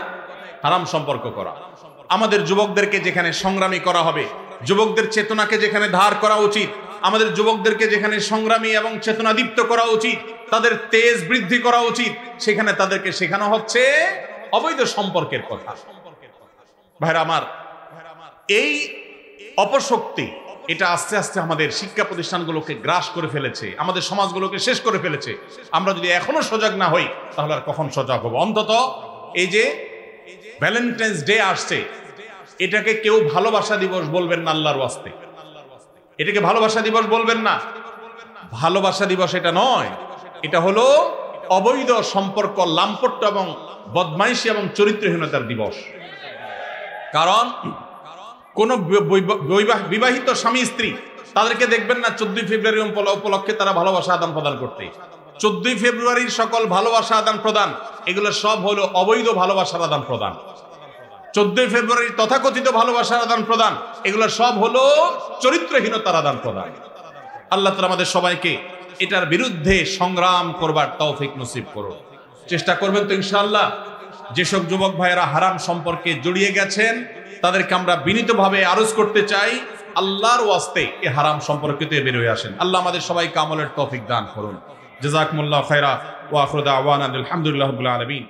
হারাম সম্পর্ক করা। আমাদের যুবকদেরকে যেখানে সংগ্রামী করা হবে, যুবকদের চেতনাকে যেখানে ধার করা উচিত, আমাদের যুবকদেরকে যেখানে সংগ্রামী এবং চেতনাদীপ্ত করা উচিত, তাদের তেজ বৃদ্ধি করা উচিত, সেখানে তাদেরকে শেখানো হচ্ছে অবৈধ সম্পর্কের কথা। ভাইরা আমার, এই অপশক্তি এটা আস্তে আস্তে আমাদের শিক্ষা প্রতিষ্ঠানগুলোকে গ্রাস করে ফেলেছে, আমাদের সমাজগুলোকে শেষ করে ফেলেছে। আমরা যদি এখনো সজাগ না হই তাহলে আর কখন সজাগ হব? অন্তত এই যে ভ্যালেন্টাইন্স ডে আসছে, এটাকে কেউ ভালোবাসা দিবস বলবেন না আল্লাহর ওয়াস্তে। এটাকে ভালোবাসা দিবস বলবেন না। ভালোবাসা দিবস এটা নয়, এটা হলো অবৈধ সম্পর্ক, লাম্পট্য এবং বদমাইশি এবং চরিত্রহীনতার দিবস। কারণ কোন বিবাহিত স্বামী স্ত্রী তাদেরকে দেখবেন না 14 ফেব্রুয়ারি উপলক্ষে তারা ভালোবাসা আদান প্রদান করতে। 14 ফেব্রুয়ারির সকল ভালোবাসা আদান প্রদান এগুলো সব হলো অবৈধ ভালোবাসার আদান প্রদান। 14 ফেব্রুয়ারির তথাকথিত ভালোবাসার আদান প্রদান এগুলো সব হলো চরিত্রহীনতার আদান প্রদান। আল্লাহ তাআলা আমাদের সবাইকে এটার বিরুদ্ধে সংগ্রাম করবার তৌফিক নসিব করুন। চেষ্টা করবেন তো ইনশাআল্লাহ। যেসব যুবক ভাইয়েরা হারাম সম্পর্কে জড়িয়ে গেছেন তাদেরকে আমরা বিনীতভাবে আরজ করতে চাই, আল্লাহর ওয়াস্তে এই হারাম সম্পর্কে থেকে বের হয়ে আসেন। আল্লাহ আমাদের সবাইকে আমলের তৌফিক দান করুন। জাযাকুমুল্লাহু খায়রা ওয়া আখিরু দাওয়ানা আলহামদুলিল্লাহি রাব্বিল আলামিন।